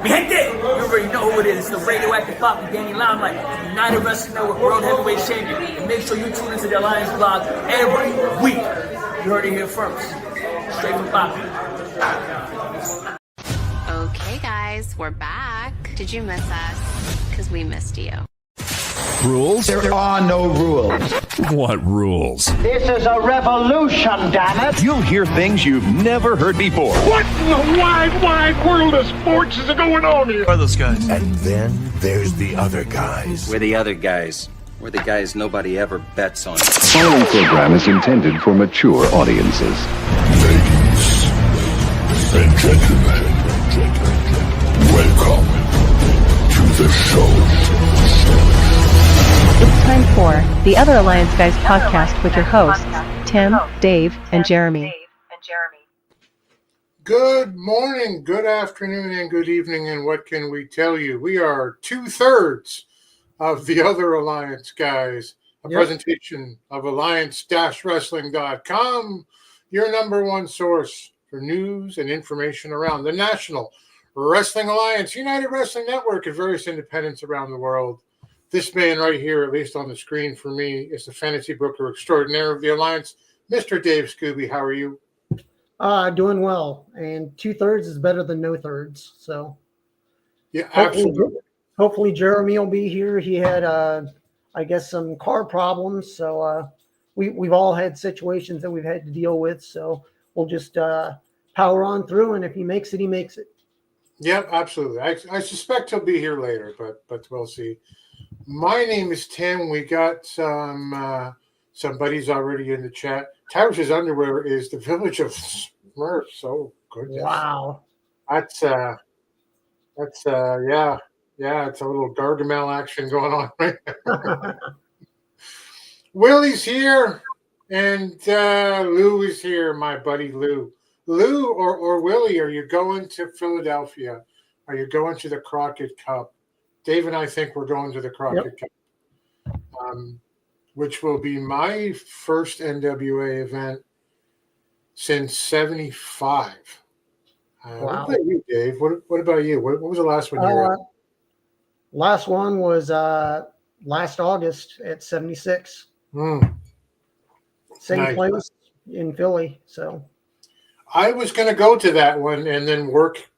Mi gente, you already know who it is. It's the radioactive Papa Danny Limelight, United Wrestling Network World Heavyweight Champion. And make sure you tune into the Alliance blog every week. You heard it here first. Straight from Papa. Okay, guys, we're back. Did you miss us? Because we missed you. Rules? There are no rules. What rules? This is a revolution, damn it. You'll hear things you've never heard before. What in the wide world of sports is going on here? Who are those guys? And then there's the other guys. We're the other guys. We're the guys nobody ever bets on. The following program is intended for mature audiences. Ladies and gentlemen, welcome to the show. It's time for the Other Alliance Guys podcast with your hosts, Tim, Dave, and Jeremy. Good morning, good afternoon, and good evening, and what can we tell you? We are 2/3 of the Other Alliance Guys, a presentation of alliance-wrestling.com, your number one source for news and information around the National Wrestling Alliance, United Wrestling Network, and various independents around the world. This man right here, at least on the screen for me, is the fantasy booker extraordinaire of the Alliance, Mr. Dave Scooby. How are you? Doing well. And 2/3 is better than no thirds. So, yeah, absolutely. Hopefully Jeremy will be here. He had, I guess, some car problems. So we've all had situations that we've had to deal with. So we'll just power on through. And if he makes it, he makes it. Yeah, absolutely. I suspect he'll be here later, but we'll see. My name is Tim. We got some buddies already in the chat. Towers' underwear is the village of Smurfs. Oh goodness! Wow, that's yeah. It's a little Gargamel action going on right there. Willie's here, and Lou is here. My buddy Lou. Lou or Willie, are you going to Philadelphia? Are you going to the Crockett Cup? Dave and I think we're going to the Crockett Cup, which will be my first NWA event since '75. Wow. What about you, Dave? What about you? What was the last one you were at? Last one was last August at 76. Same Nice. place in Philly. So I was going to go to that one, and then work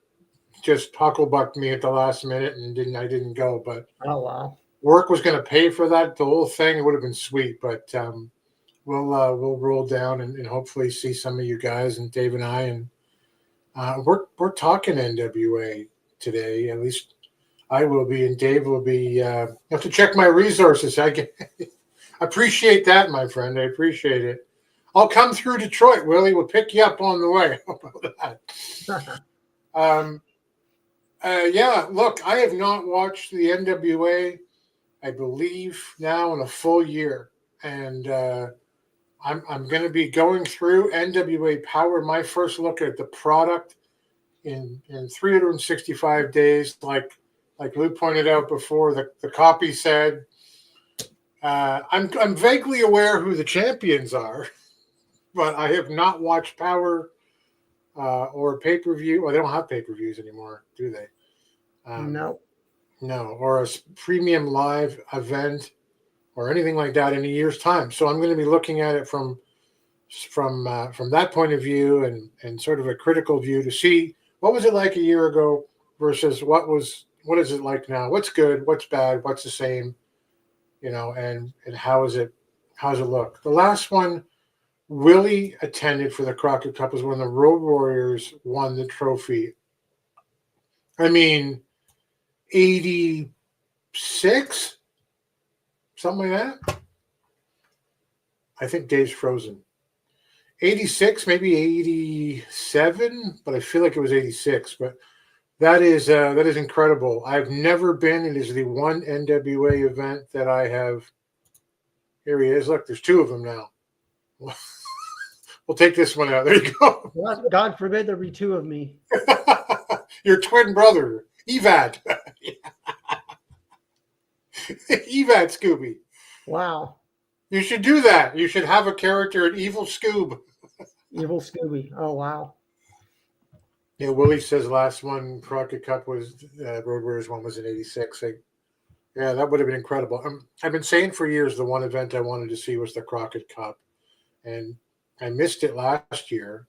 just hucklebucked me at the last minute, and I didn't go. But oh wow, work was going to pay for that, the whole thing. It would have been sweet, but we'll roll down and hopefully see some of you guys and Dave and I, and we're talking NWA today. At least I will be, and Dave will be. I have to check my resources. I appreciate that, my friend. I appreciate it. I'll come through Detroit, Willie. We'll pick you up on the way. How about that? Look, I have not watched the NWA, I believe, now in a full year. And I'm going to be going through NWA Power, my first look at the product in 365 days. Like Lou pointed out before, the copy said, I'm vaguely aware who the champions are, but I have not watched Power or pay-per-view. Well, they don't have pay-per-views anymore, do they? no. Or a premium live event or anything like that in a year's time. So I'm going to be looking at it from that point of view and sort of a critical view to see what was it like a year ago versus what is it like now? What's good? What's bad? What's the same? And how does it look? The last one Willie attended for the Crockett Cup was when the Road Warriors won the trophy. I mean, 86, something like that. I think Dave's frozen. 86, maybe 87, but I feel like it was 86. But that is incredible. I've never been. It is the one NWA event that I have. Here he is. Look, there's two of them now. We'll take this one out. There you go. God forbid there be two of me. Your twin brother, Evad. Evad Scooby. Wow. You should do that. You should have a character, an Evil Scoob. Evil Scooby. Oh, wow. Yeah, Willie says last one, Crockett Cup was, Road Warriors one was in 86. Yeah, that would have been incredible. I've been saying for years the one event I wanted to see was the Crockett Cup, and I missed it last year.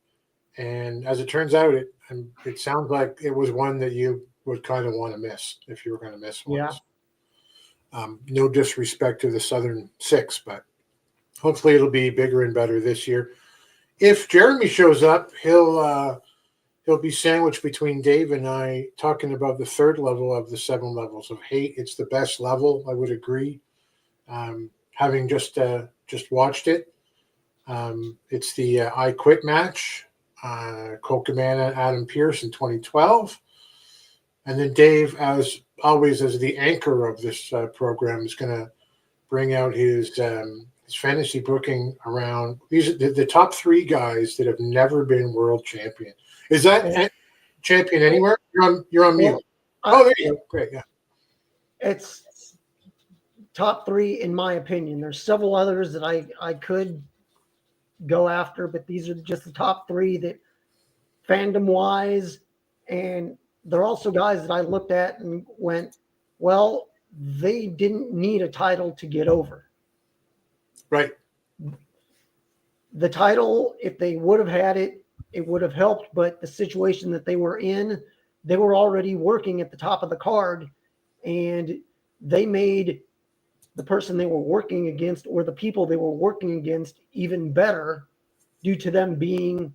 And as it turns out, it sounds like it was one that you would kind of want to miss if you were going to miss one. Yeah. No disrespect to the Southern Six, but hopefully it'll be bigger and better this year. If Jeremy shows up, he'll be sandwiched between Dave and I talking about the third level of the 7 levels of hate. It's the best level, I would agree. Having just watched it, it's the I Quit match. Colt, Cabana, Adam Pearce in 2012. And then Dave, as always, as the anchor of this program, is going to bring out his fantasy booking around these are the top 3 guys that have never been world champion. Is that champion anywhere? You're on mute. There you go. Great, yeah. It's top 3 in my opinion. There's several others that I could go after, but these are just the top 3 that fandom wise, and they're also guys that I looked at and went, well, they didn't need a title to get over. Right. The title, if they would have had it, it would have helped, but the situation that they were in, they were already working at the top of the card, and they made the person they were working against or the people they were working against even better due to them being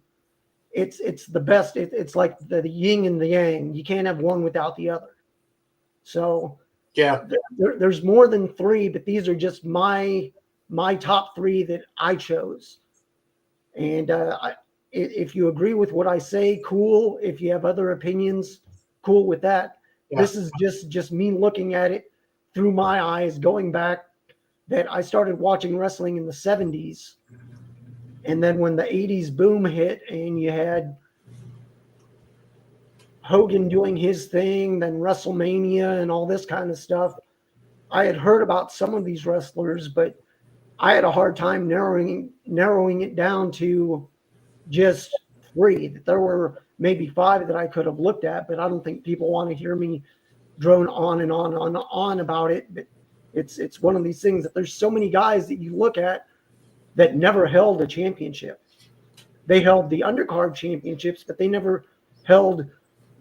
it's the best. It's like the yin and the yang. You can't have one without the other. So yeah, there's more than 3, but these are just my top 3 that I chose. And if you agree with what I say, cool. If you have other opinions, cool with that. Yeah. This is just me looking at it through my eyes, going back that I started watching wrestling in the 70s. And then when the 80s boom hit and you had Hogan doing his thing, then WrestleMania and all this kind of stuff, I had heard about some of these wrestlers, but I had a hard time narrowing it down to just 3. There were maybe 5 that I could have looked at, but I don't think people want to hear me drone on and on about it. But it's one of these things that there's so many guys that you look at that never held a championship. They held the undercard championships, but they never held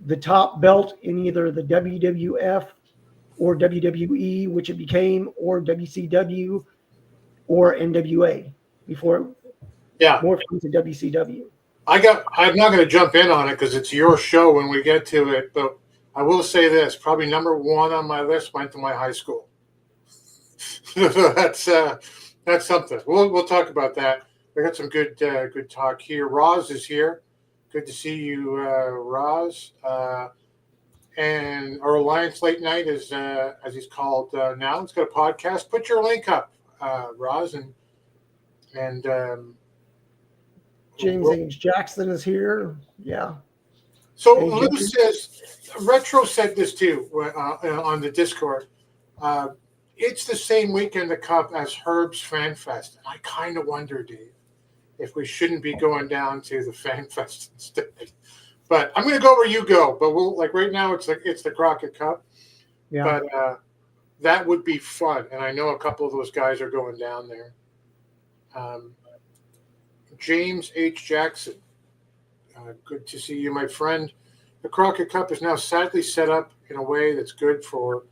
the top belt in either the WWF or WWE, which it became, or WCW or NWA before morphed into WCW. I'm not going to jump in on it because it's your show when we get to it, but I will say this, probably number 1 on my list went to my high school. That's something. We'll talk about that. We got some good talk here. Roz is here. Good to see you, Roz. And our Alliance Late Night is, as he's called now, it's got a podcast. Put your link up, Roz, and James H. Jackson is here. Yeah. So Lou says, Retro said this too on the Discord. It's the same weekend the Cup as Herb's Fan Fest. And I kind of wonder, Dave, if we shouldn't be going down to the Fan Fest instead. But I'm going to go where you go. But we'll right now it's the Crockett Cup. Yeah. But that would be fun, and I know a couple of those guys are going down there. James H. Jackson, good to see you, my friend. The Crockett Cup is now sadly set up in a way that's good for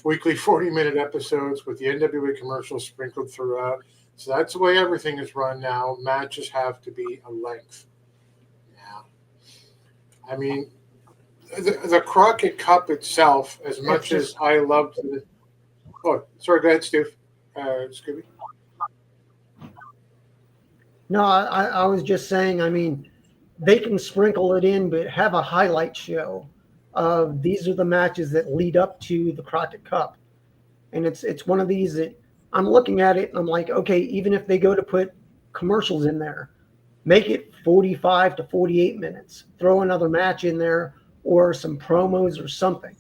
weekly 40-minute episodes with the NWA commercials sprinkled throughout. So that's the way everything is run now. Matches have to be a length. Yeah. I mean, the Crockett Cup itself, as much as I loved it. Oh, sorry, go ahead, Steve. Scooby. No, I was just saying, I mean, they can sprinkle it in, but have a highlight show of these are the matches that lead up to the Crockett Cup. And it's one of these that I'm looking at it and I'm like, okay, even if they go to put commercials in there, make it 45 to 48 minutes. Throw another match in there or some promos or something.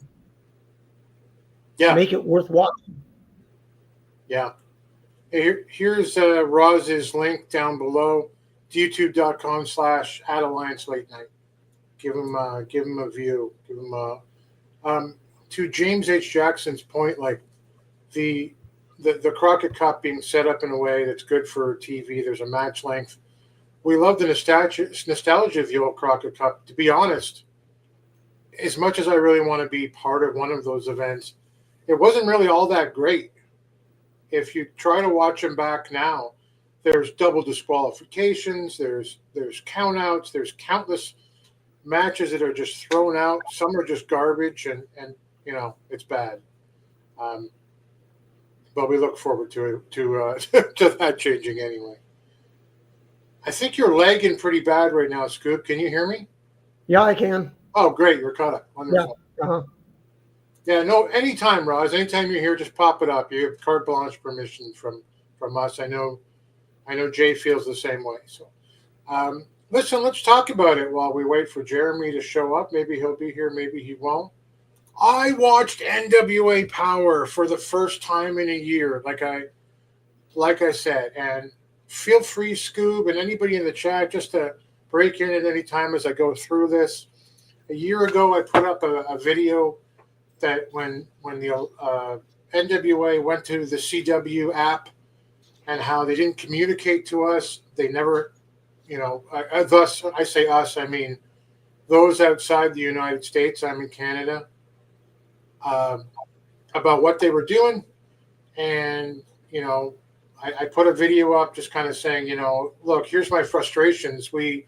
Yeah. Make it worth watching. Yeah. Here's Roz's link down below, youtube.com/@AllianceLateNight. Give them a view. Give them a. To James H. Jackson's point, like the Crockett Cup being set up in a way that's good for TV. There's a match length. We love the nostalgia of the old Crockett Cup. To be honest, as much as I really want to be part of one of those events, it wasn't really all that great. If you try to watch them back now, there's double disqualifications, there's countouts, there's countless matches that are just thrown out. Some are just garbage, and it's bad. But we look forward to to that changing anyway. I think you're lagging pretty bad right now, Scoop. Can you hear me? Yeah, I can. Oh, great. You're caught up. Wonderful. Yeah. Uh-huh. Yeah, no, anytime, Roz. Anytime you're here, just pop it up. You have carte blanche permission from us. I know Jay feels the same way. So, listen, let's talk about it while we wait for Jeremy to show up. Maybe he'll be here. Maybe he won't. I watched NWA Power for the first time in a year, like I said, and feel free, Scoob, and anybody in the chat, just to break in at any time as I go through this. A year ago, I put up a video that when the NWA went to the CW app and how they didn't communicate to us, they never, thus I say us, I mean those outside the United States, I'm in Canada, about what they were doing. And, I put a video up just kind of saying, look, here's my frustrations. We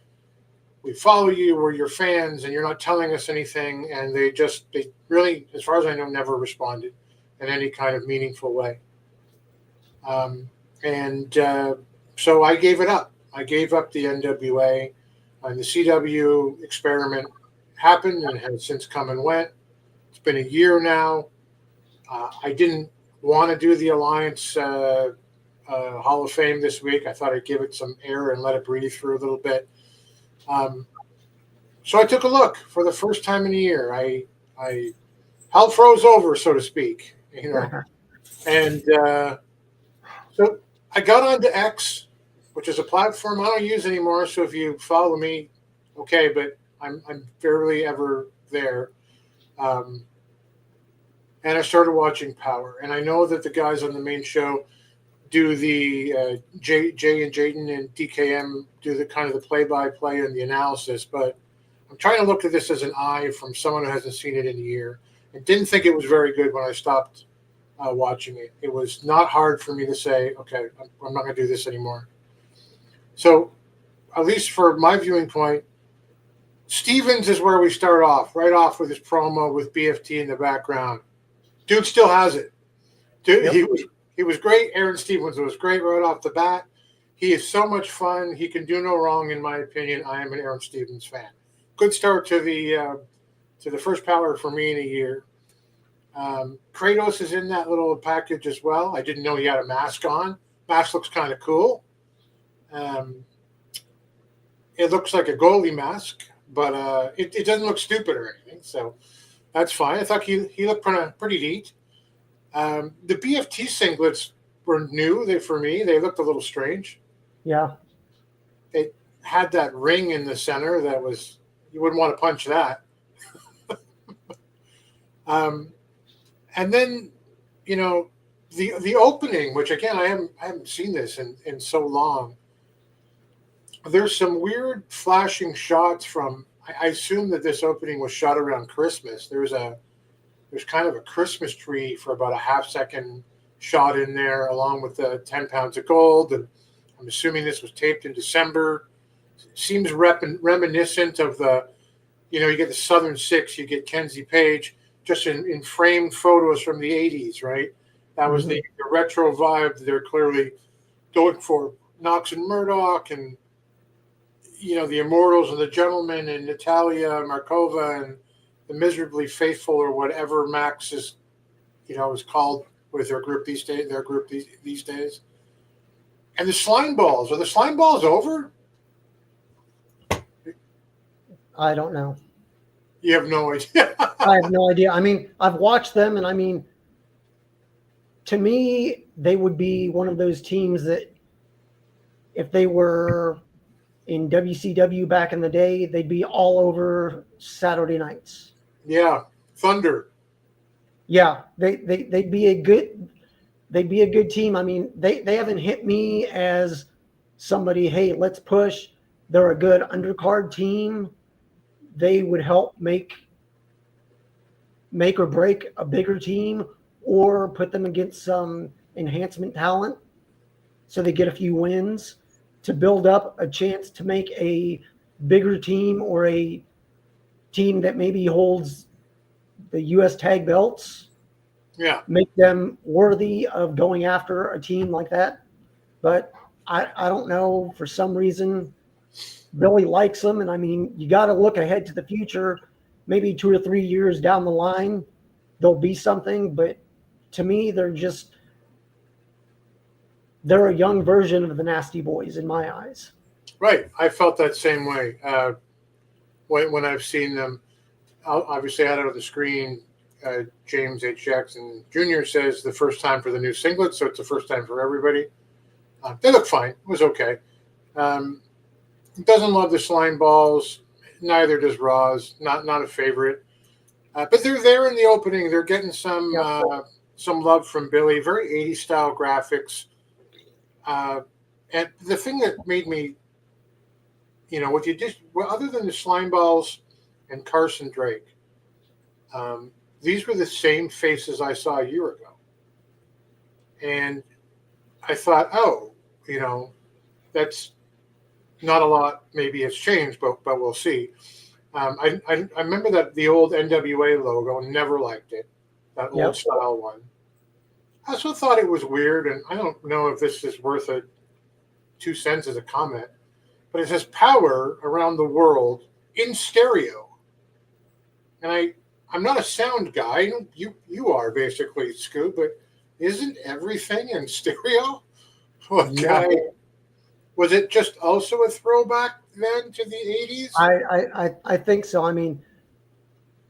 follow you, we're your fans, and you're not telling us anything. And they really, as far as I know, never responded in any kind of meaningful way. So I gave it up. I gave up the NWA, and the CW experiment happened and has since come and went. It's been a year now. I didn't want to do the Alliance Hall of Fame this week. I thought I'd give it some air and let it breathe for a little bit. So I took a look for the first time in a year. Hell froze over, so to speak, and so I got onto X, which is a platform I don't use anymore. So if you follow me, okay, but I'm barely ever there. And I started watching Power, and I know that the guys on the main show do the Jay and Jaden and DKM do the kind of the play-by-play and the analysis, but I'm trying to look at this as an eye from someone who hasn't seen it in a year. I didn't think it was very good when I stopped watching it. It was not hard for me to say, okay, I'm not going to do this anymore. So, at least for my viewing point, Stevens is where we start off, right off with his promo with BFT in the background. Dude still has it. Dude, yep. He was great. Aaron Stevens was great right off the bat. He is so much fun. He can do no wrong, in my opinion. I am an Aaron Stevens fan. Good start to the first Power for me in a year. Kratos is in that little package as well. I didn't know he had a mask on. Mask looks kind of cool. It looks like a goalie mask, but it doesn't look stupid or anything. So that's fine. I thought he looked pretty neat. The BFT singlets were new for me. They looked a little strange. Yeah. They had that ring in the center that was, you wouldn't want to punch that. And then, the opening, which again, I haven't seen this in so long. There's some weird flashing shots from, I assume that this opening was shot around Christmas. There's kind of a Christmas tree for about a half-second shot in there, along with the 10 pounds of gold. And I'm assuming this was taped in December. Seems reminiscent of the, you get the Southern Six, you get Kenzie Page, just in framed photos from the 80s, right? That was the retro vibe they're clearly going for. Knox and Murdoch and, the Immortals and the Gentlemen and Natalia Markova and the Miserably Faithful or whatever Max is, is called with their group these days. And the slime balls. Are the slime balls over? I don't know. You have no idea. I have no idea. I mean, I've watched them, and to me, they would be one of those teams that if they were in WCW back in the day, they'd be all over Saturday nights. Yeah, Thunder. Yeah, they'd be a good team. I mean, they haven't hit me as somebody, hey, let's push. They're a good undercard team. They would help make or break a bigger team or put them against some enhancement talent so they get a few wins to build up a chance to make a bigger team or a team that maybe holds the U.S. tag belts. Yeah. Make them worthy of going after a team like that. But I don't know, for some reason, Billy likes them. And I mean, you got to look ahead to the future. Maybe 2 or 3 years down the line, there'll be something. But to me, they're a young version of the Nasty Boys in my eyes. Right. I felt that same way when I've seen them. Obviously, out of the screen, James H. Jackson Jr. says the first time for the new singlet, so it's the first time for everybody. They look fine. It was okay. Doesn't love the slime balls. Neither does Roz. Not a favorite. But they're there in the opening. They're getting some love from Billy. Very 80s style graphics. And the thing that made me, what you did, other than the slime balls and Carson Drake, these were the same faces I saw a year ago. And I thought, that's not a lot. Maybe it's changed, but we'll see. I remember that the old NWA logo, never liked it, that old style one. I also thought it was weird, and I don't know if this is worth 2 cents as a comment, but it says power around the world in stereo. And I'm not a sound guy. You are basically, Scoop, but isn't everything in stereo? Was it just also a throwback then to the 80s? I think so. I mean,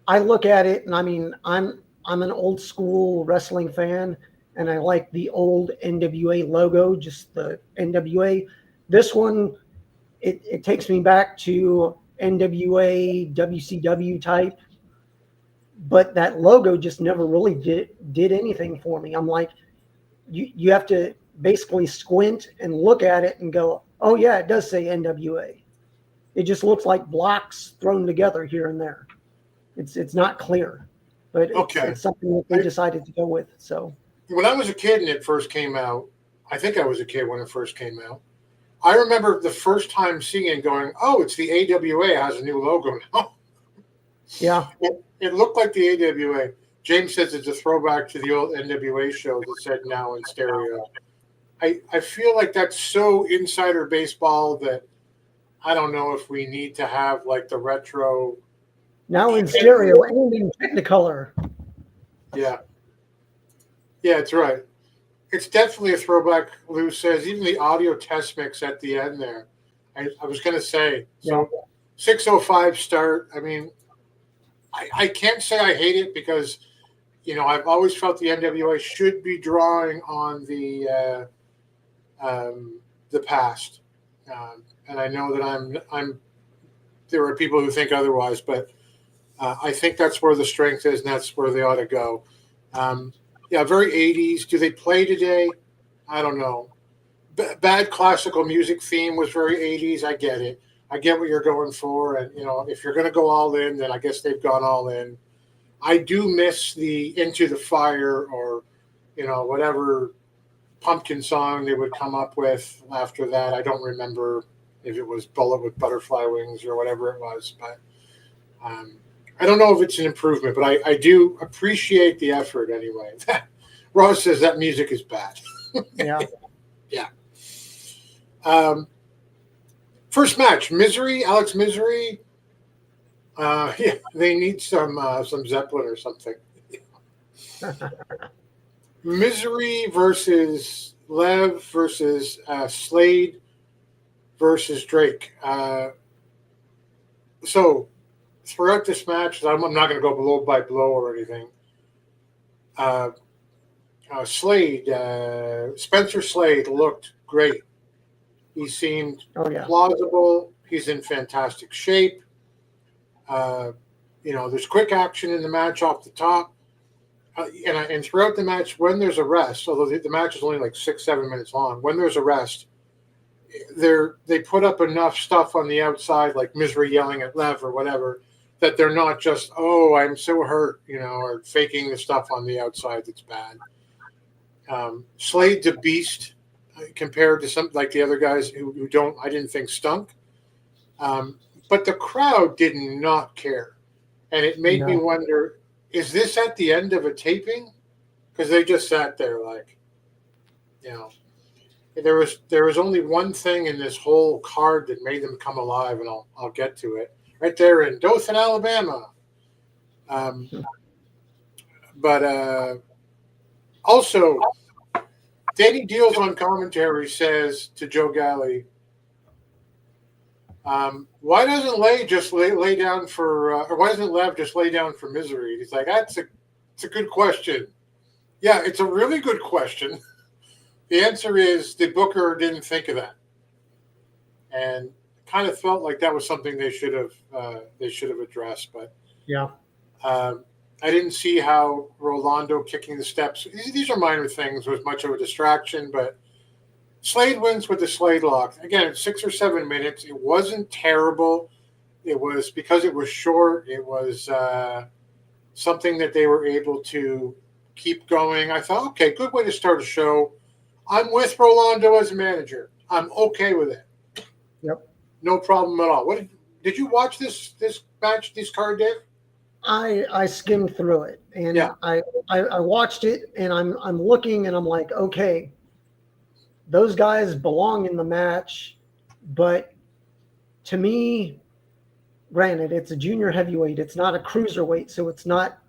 I look at it, and I mean, I'm an old school wrestling fan, and I like the old NWA logo, just the NWA. This one, it takes me back to NWA, WCW type, but that logo just never really did anything for me. I'm like, you have to basically squint and look at it and go, oh yeah, it does say NWA. It just looks like blocks thrown together here and there. It's not clear, but it's something that they decided to go with. So when I was a kid and it first came out, I think I was a kid when it first came out. I remember the first time seeing it going, oh, it's the AWA. It has a new logo now. Yeah. It looked like the AWA. James says it's a throwback to the old NWA show that said now in stereo. I feel like that's so insider baseball that I don't know if we need to have like the retro. Now in stereo and in Technicolor. Yeah. Yeah, it's right. It's definitely a throwback, Lou says. Even the audio test mix at the end there. I was going to say, so 6:05 start. I mean, I can't say I hate it because, I've always felt the NWA should be drawing on the past. And I know that there are people who think otherwise, but I think that's where the strength is, and that's where they ought to go. Very 80s. Do they play today? I don't know. Bad classical music theme was very 80s. I get it. I get what you're going for. And, if you're going to go all in, then I guess they've gone all in. I do miss the Into the Fire or, whatever pumpkin song they would come up with after that. I don't remember if it was Bullet with Butterfly Wings or whatever it was. But I don't know if it's an improvement, but I do appreciate the effort anyway. Ross says that music is bad. Yeah. Yeah. First match, Misery, Alex Misery. They need some Zeppelin or something. Misery versus Lev versus Slade versus Drake. So throughout this match, I'm not going to go blow by blow or anything. Spencer Slade looked great. He seemed yeah. plausible. He's in fantastic shape. There's quick action in the match off the top. And throughout the match, when there's a rest, although the match is only like 6-7 minutes long, when there's a rest, they put up enough stuff on the outside, like Misery yelling at Lev or whatever, that they're not just, oh, I'm so hurt, or faking the stuff on the outside that's bad. Slade's a beast compared to some like the other guys who I didn't think stunk. But the crowd did not care. And it made me wonder, is this at the end of a taping? Because they just sat there like, there was only one thing in this whole card that made them come alive, and I'll get to it. Right there in Dothan, Alabama. But also, Danny Deals on commentary says to Joe Galley, why doesn't Lay just lay down for, or why doesn't Lev just lay down for Misery? He's like, it's a good question. Yeah, it's a really good question. The answer is the booker didn't think of that, and kind of felt like that was something they should have addressed. But yeah, I didn't see how Rolando kicking the steps. These are minor things. Was much of a distraction, but Slade wins with the Slade lock. Again, it's 6 or 7 minutes. It wasn't terrible. It was because it was short. It was something that they were able to keep going. I thought, okay, good way to start a show. I'm with Rolando as a manager. I'm okay with it. Yep. No problem at all. What did you watch this match, this card, Dave? I skimmed through it, and yeah. I watched it, and I'm looking, and I'm like, okay, those guys belong in the match, but to me, granted, it's a junior heavyweight. It's not a cruiserweight, so it's not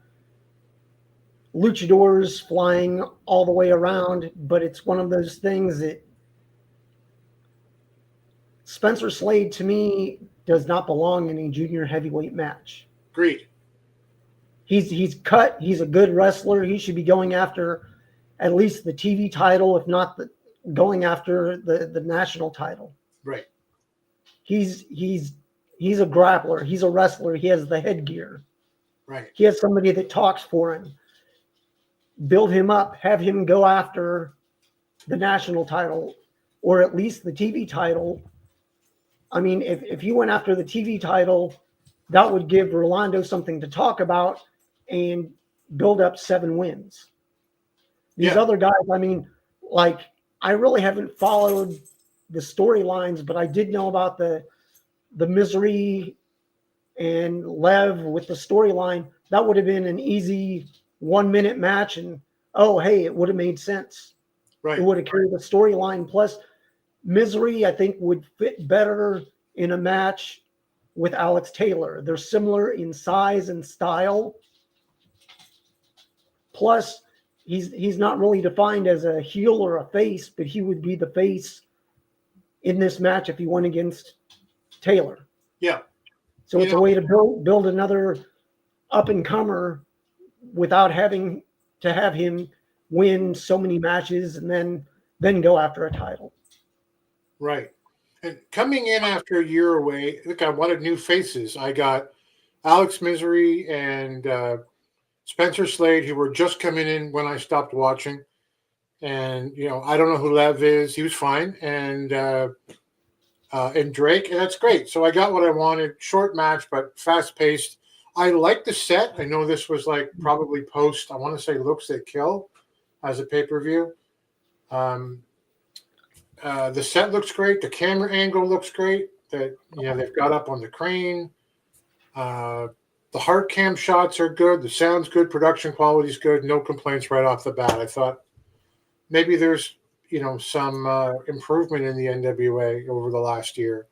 luchadors flying all the way around, but it's one of those things that Spencer Slade, to me, does not belong in a junior heavyweight match. Agreed. He's cut. He's a good wrestler. He should be going after at least the TV title, if not going after the national title. Right. He's a grappler. He's a wrestler. He has the headgear. Right. He has somebody that talks for him. Build him up. Have him go after the national title, or at least the TV title. I mean, if you went after the TV title, that would give Rolando something to talk about and build up 7 wins. These other guys, I mean, like, I really haven't followed the storylines, but I did know about the Misery and Lev with the storyline. That would have been an easy 1-minute match, and hey, it would have made sense. Right. It would have carried the storyline. Plus, Misery, I think, would fit better in a match with Alex Taylor. They're similar in size and style. Plus, he's not really defined as a heel or a face, but he would be the face in this match if he went against Taylor. Yeah. So it's a way to build another up-and-comer without having to have him win so many matches and then go after a title. Right. And coming in after a year away, look, I wanted new faces. I got Alex Misery and Spencer Slade, who were just coming in when I stopped watching. And, I don't know who Lev is. He was fine. And Drake, and that's great. So I got what I wanted. Short match, but fast-paced. I like the set. I know this was like probably post, I want to say Looks That Kill as a pay-per-view. The set looks great. The camera angle looks great. That they've got up on the crane. The hard cam shots are good. The sound's good. Production quality's good. No complaints right off the bat. I thought maybe there's some improvement in the NWA over the last year,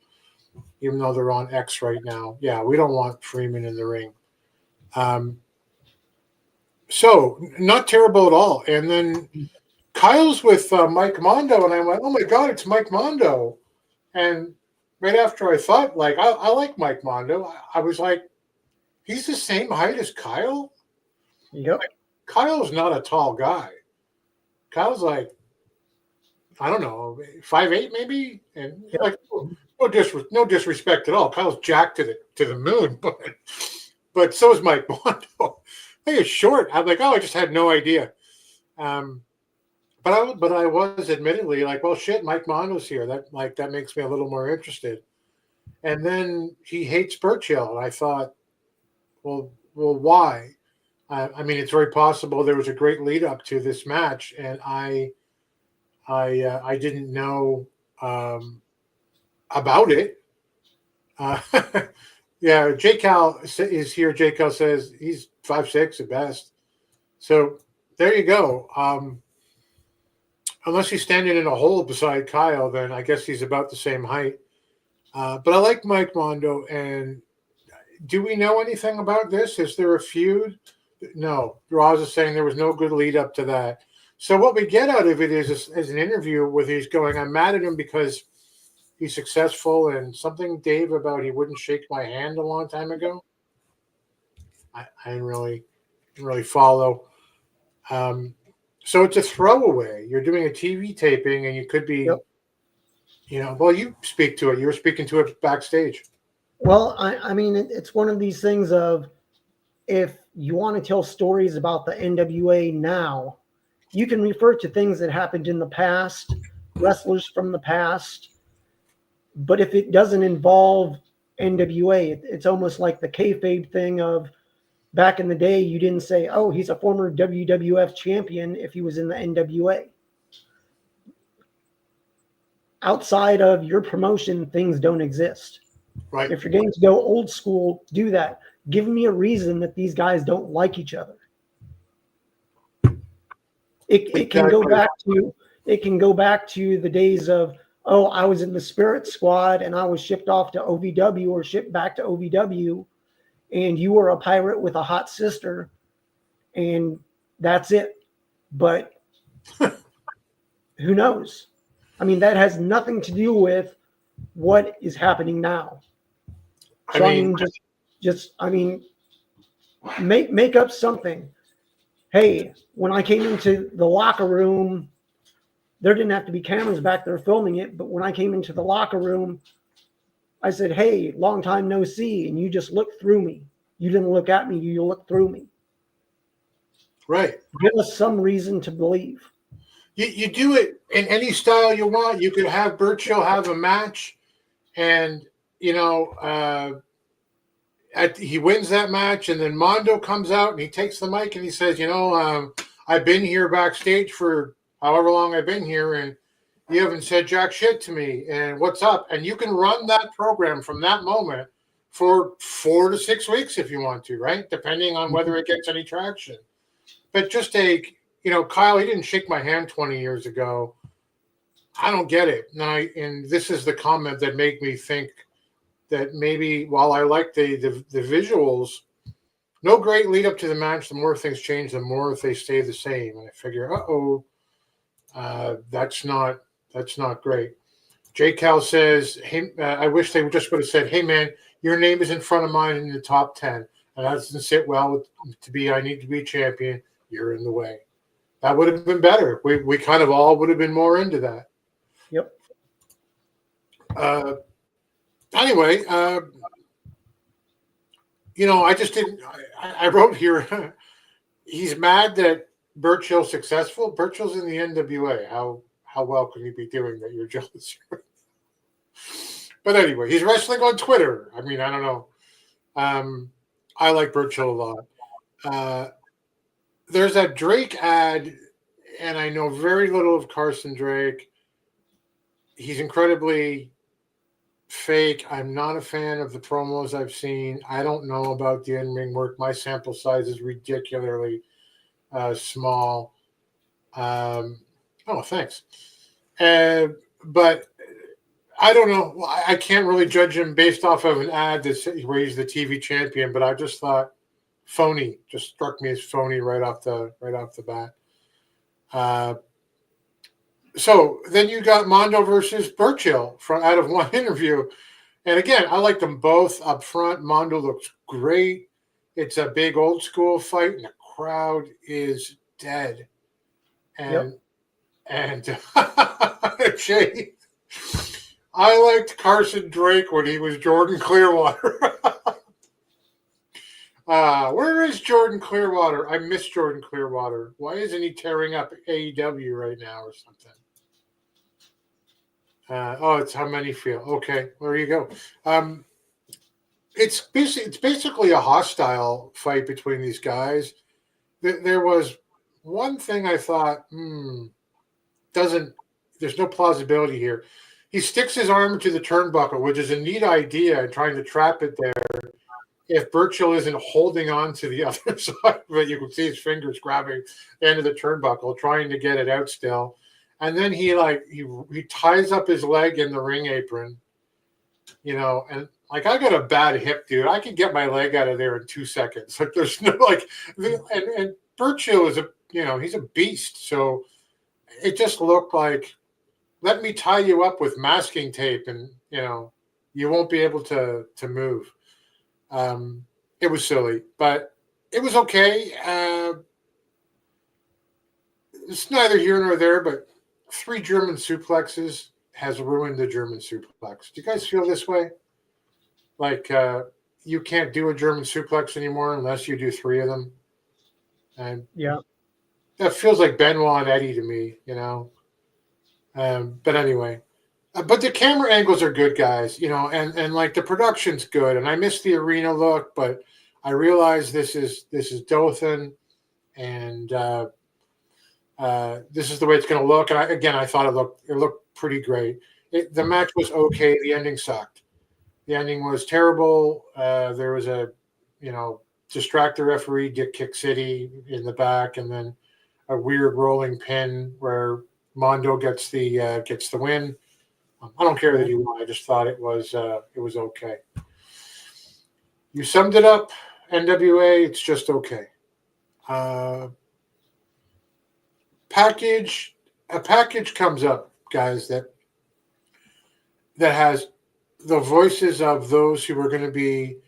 even though they're on X right now. Yeah, we don't want Freeman in the ring. So not terrible at all. And then Kyle's with Mike Mondo, and I went, oh my God, it's Mike Mondo. And right after I thought, like, I like Mike Mondo, I was like, he's the same height as Kyle? Yep. Like, Kyle's not a tall guy. Kyle's like I don't know, 5'8" maybe, and like no disrespect at all. Kyle's jacked to the moon, but so is Mike Mondo. He is short. I'm like, oh, I just had no idea. But I was admittedly like, well, shit, Mike Mondo's here. That makes me a little more interested. And then he hates Burchill, and I thought, well, why? I mean, it's very possible there was a great lead up to this match, and I didn't know about it. Yeah, J Cal is here. J Cal says he's 5'6" at best. So there you go. Unless he's standing in a hole beside Kyle, then I guess he's about the same height. But I like Mike Mondo. And do we know anything about this? Is there a feud? No. Roz is saying there was no good lead up to that. So what we get out of it is an interview where he's going, I'm mad at him because he's successful, and something, Dave, about he wouldn't shake my hand a long time ago. I didn't really follow. So it's a throwaway. You're doing a TV taping, and you could be, well, you speak to it. You were speaking to it backstage. Well, I mean, it's one of these things of, if you want to tell stories about the NWA now, you can refer to things that happened in the past, wrestlers from the past. But if it doesn't involve NWA, it's almost like the kayfabe thing of back in the day, you didn't say, oh, he's a former WWF champion if he was in the NWA. Outside of your promotion, things don't exist. Right. If you're going to go old school, do that. Give me a reason that these guys don't like each other. It can go back to the days of, oh, I was in the Spirit Squad and I was shipped off to OVW or shipped back to OVW, and you were a pirate with a hot sister, and that's it. But who knows? I mean, that has nothing to do with what is happening now. So, I mean, make up something. Hey, when I came into the locker room, there didn't have to be cameras back there filming it, but when I came into the locker room, I said, hey, long time no see, and you just looked through me. You didn't look at me, you looked through me. Right. Give us some reason to believe. You do it in any style you want. You could have Burchill have a match, and, he wins that match, and then Mondo comes out and he takes the mic and he says, I've been here backstage for however long I've been here, and you haven't said jack shit to me, and what's up? And you can run that program from that moment for 4 to 6 weeks if you want to, right? Depending on whether it gets any traction. But just take, Kyle, he didn't shake my hand 20 years ago. I don't get it. Now, and this is the comment that made me think that maybe while I like the visuals, no great lead up to the match, the more things change, the more they stay the same. And I figure, that's not great. J Cal says, hey, I wish they just would have said, hey man, your name is in front of mine in the top 10. And that doesn't sit well I need to be champion. You're in the way. That would have been better. We kind of all would have been more into that. Yep. Anyway, I just didn't. I wrote here. He's mad that Burchill's successful. Burchill's in the NWA. How well can you be doing that? You're jealous. But anyway, he's wrestling on Twitter. I mean, I don't know. I like Burchill a lot. There's that Drake ad, and I know very little of Carson Drake. He's incredibly fake. I'm not a fan of the promos I've seen. I don't know about the in-ring work. My sample size is ridiculously small. Thanks. But I don't know. I can't really judge him based off of an ad where he's the TV champion. But I just thought phony. Just struck me as phony right off the bat. So then you got Mondo versus Burchill out of one interview. And again, I like them both up front. Mondo looks great. It's a big old school fight, and the crowd is dead. And Jay, I liked Carson Drake when he was Jordan Clearwater. Where is Jordan Clearwater? I miss Jordan Clearwater. Why isn't he tearing up AEW right now or something? It's how many feel. Okay, there you go. It's basically a hostile fight between these guys. There was one thing I thought, there's no plausibility here. He sticks his arm to the turnbuckle, which is a neat idea, trying to trap it there. If Burchill isn't holding on to the other side, but you can see his fingers grabbing the end of the turnbuckle, trying to get it out still. And then he ties up his leg in the ring apron, and I got a bad hip, dude. I can get my leg out of there in 2 seconds. Like there's no and Burchill is he's a beast. So it just looked like, let me tie you up with masking tape and, you won't be able to move. It was silly, but it was okay. It's neither here nor there, but 3 German suplexes has ruined the German suplex. Do you guys feel this way? Like you can't do a German suplex anymore unless you do 3 of them. And yeah, that feels like Benoit and Eddie to me, But anyway, but the camera angles are good, guys, and like the production's good. And I miss the arena look, but I realize this is Dothan, and this is the way it's going to look. And I thought it looked pretty great. The match was okay. The ending sucked. The ending was terrible. There was a, distractor referee, Dick Kick City in the back, and then a weird rolling pin where Mondo gets the win. I don't care that he won. I just thought it was okay. You summed it up, NWA. It's just okay. A package comes up, guys, that has the voices of those who are going to be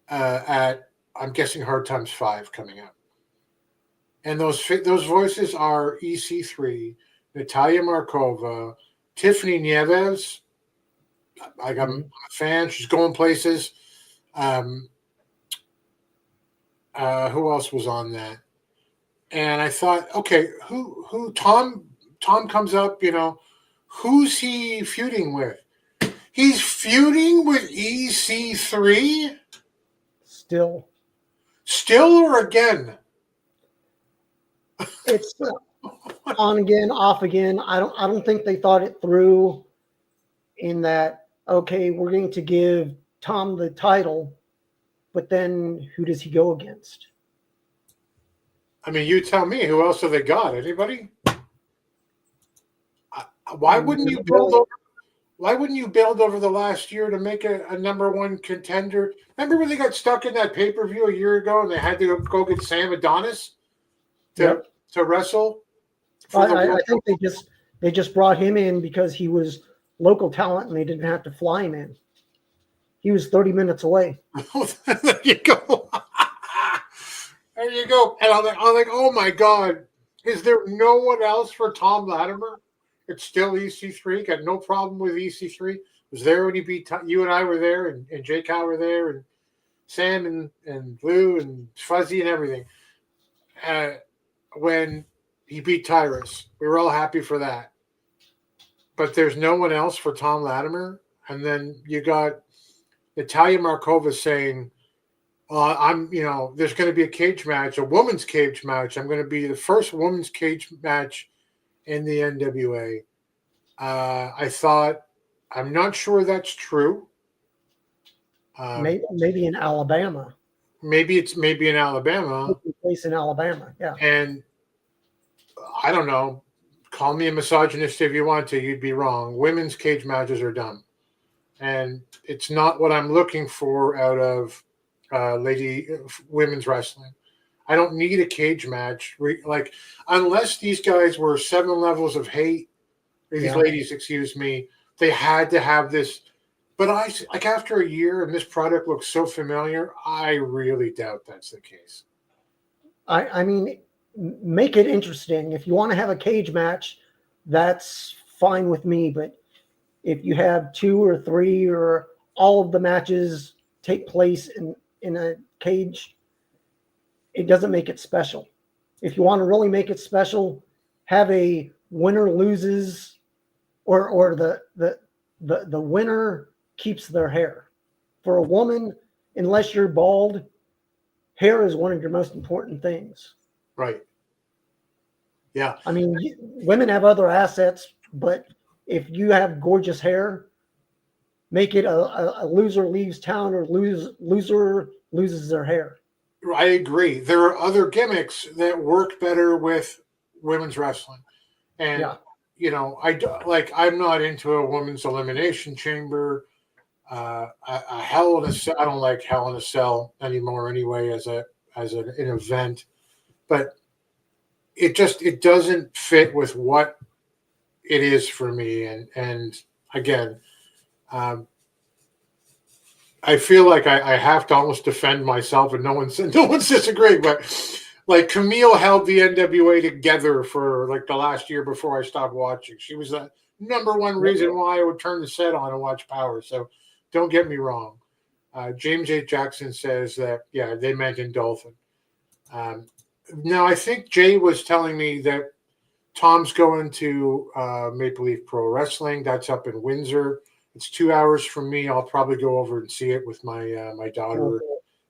at, I'm guessing, Hard Times 5 coming up. And those voices are EC3, Natalia Markova, Tiffany Nieves. I'm a fan. She's going places. Who else was on that? And I thought, okay, who Tom comes up, who's he feuding with? He's feuding with EC3? Still or again? It's on again, off again. I don't think they thought it through in that, okay, we're going to give Tom the title, but then who does he go against? I mean, you tell me. Who else have they got? Anybody? Why wouldn't you build over the last year to make a number 1 contender? Remember when they got stuck in that pay-per-view a year ago and they had to go get Sam Adonis to wrestle? I think they just brought him in because he was local talent and they didn't have to fly him in. He was 30 minutes away. There you go. There you go. And I'm like, oh my God, is there no one else for Thom Latimer? It's still EC3. Got no problem with EC3. Was there when he beat you and I were there, and Jake Howe were there, and Sam and Lou and Fuzzy and everything. When he beat Tyrus, we were all happy for that. But there's no one else for Thom Latimer. And then you got Natalia Markova saying, there's going to be a cage match, a women's cage match. I'm going to be the first women's cage match in the NWA. I thought, I'm not sure that's true. Maybe in Alabama. Maybe in Alabama. Place in Alabama, yeah. And I don't know. Call me a misogynist if you want to. You'd be wrong. Women's cage matches are dumb, and it's not what I'm looking for out of women's wrestling. I don't need a cage match. Unless these guys were 7 levels of hate, these ladies, excuse me, they had to have this. But after a year and this product looks so familiar, I really doubt that's the case. I mean, make it interesting. If you want to have a cage match, that's fine with me. But if you have 2 or 3 or all of the matches take place in a cage, it doesn't make it special. If you want to really make it special, have a winner loses, or the winner keeps their hair. For a woman, unless you're bald, hair is one of your most important things. Right. Yeah. I mean, women have other assets, but if you have gorgeous hair, make it a loser leaves town or loser loses their hair. I agree. There are other gimmicks that work better with women's wrestling. And, you know, I'm not into a women's elimination chamber. A Hell in a Cell. I don't like Hell in a Cell anymore anyway as an event. But it doesn't fit with what it is for me. And again, I feel like I have to almost defend myself, and no one's disagreeing. But like Camille held the NWA together for like the last year before I stopped watching. She was the number one reason why I would turn the set on and watch Power. So don't get me wrong. James A. Jackson says that, yeah, they meant in Dolphin. Now, I think Jay was telling me that Tom's going to Maple Leaf Pro Wrestling. That's up in Windsor. It's 2 hours from me. I'll probably go over and see it with my my daughter, or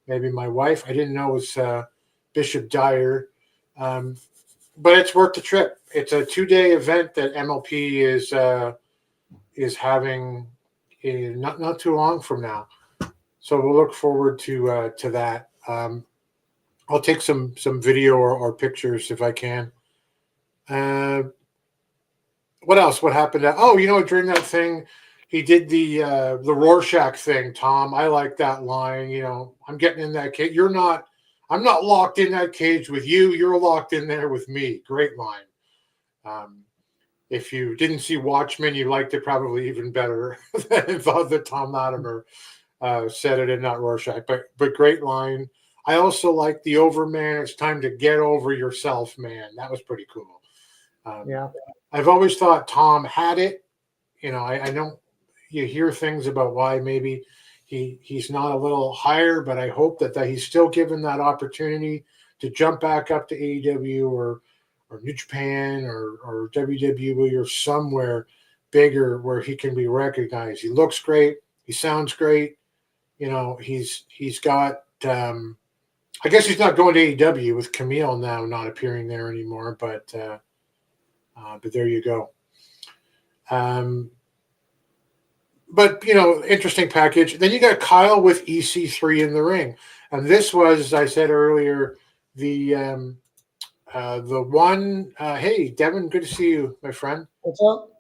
maybe my wife. I didn't know it was Bishop Dyer, but it's worth the trip. It's a 2-day event that MLP is having not too long from now. So we'll look forward to that. I'll take some video or pictures if I can. What else? What happened? During that thing, he did the Rorschach thing, Tom. I like that line. You know, I'm getting in that cage. I'm not locked in that cage with you. You're locked in there with me. Great line. If you didn't see Watchmen, you liked it probably even better than thought that Thom Latimer said it and not Rorschach. But great line. I also like the Overman. It's time to get over yourself, man. That was pretty cool. I've always thought Tom had it. You know, I know you hear things about why maybe he's not a little higher, but I hope that he's still given that opportunity to jump back up to AEW or New Japan or WWE or somewhere bigger where he can be recognized. He looks great. He sounds great. You know, he's got I guess he's not going to AEW with Camille now not appearing there anymore, but there you go. But, you know, interesting package. Then you got Kyle with EC3 in the ring. And this was, as I said earlier, the one, hey, Devin, good to see you, my friend. What's up?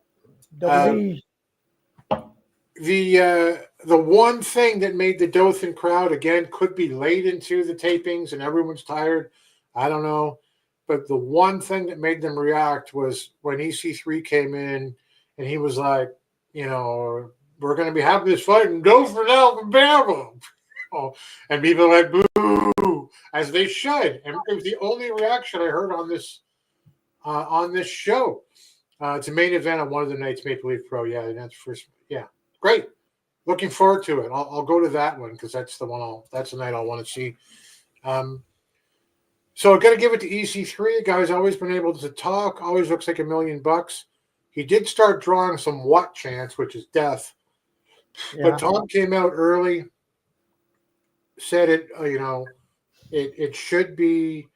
The one thing that made the Dothan crowd, again, could be late into the tapings and everyone's tired. I don't know. But the one thing that made them react was when EC3 came in and he was like, you know, we're going to be having this fight in Dothan, Alabama. And people went boo, as they should. And it was the only reaction I heard on this show. It's a main event on one of the nights, Maple Leaf Pro. Yeah, that's first. Yeah, great. Looking forward to it. I'll go to that one because that's the one. That's the night I'll want to see. So I've got to give it to EC3. The guy's always been able to talk. Always looks like $1 million. He did start drawing some what chants, which is death. Yeah. But Tom came out early, said it. You know, it should be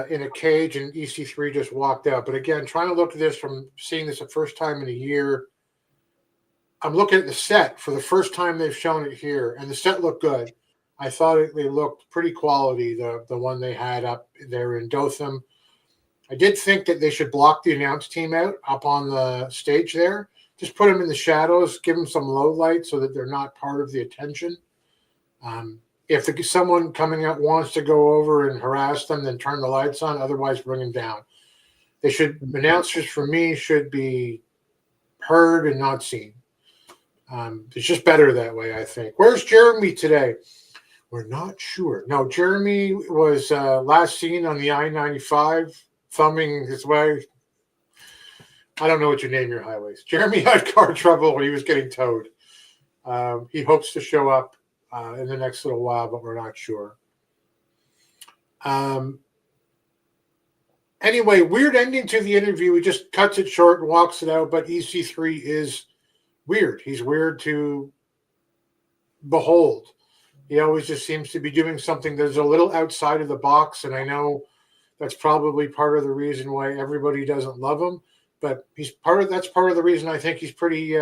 in a cage, and EC3 just walked out. But again, trying to look at this from seeing this the first time in a year. I'm looking at the set for the first time they've shown it here, and the set looked good. I thought they looked pretty quality, the one they had up there in Dothan. I did think that they should block the announce team out up on the stage there. Just put them in the shadows, give them some low light so that they're not part of the attention. If someone coming out wants to go over and harass them, then turn the lights on. Otherwise, bring them down. Announcers for me should be heard and not seen. It's just better that way, I think. Where's Jeremy today? We're not sure. No, Jeremy was last seen on the I-95, thumbing his way. I don't know what you name your highways. Jeremy had car trouble when he was getting towed. He hopes to show up in the next little while, but we're not sure. Anyway, weird ending to the interview. He just cuts it short and walks it out, but EC3 is weird. He's weird to behold. He always just seems to be doing something that's a little outside of the box, and I know that's probably part of the reason why everybody doesn't love him, but that's part of the reason I think he's pretty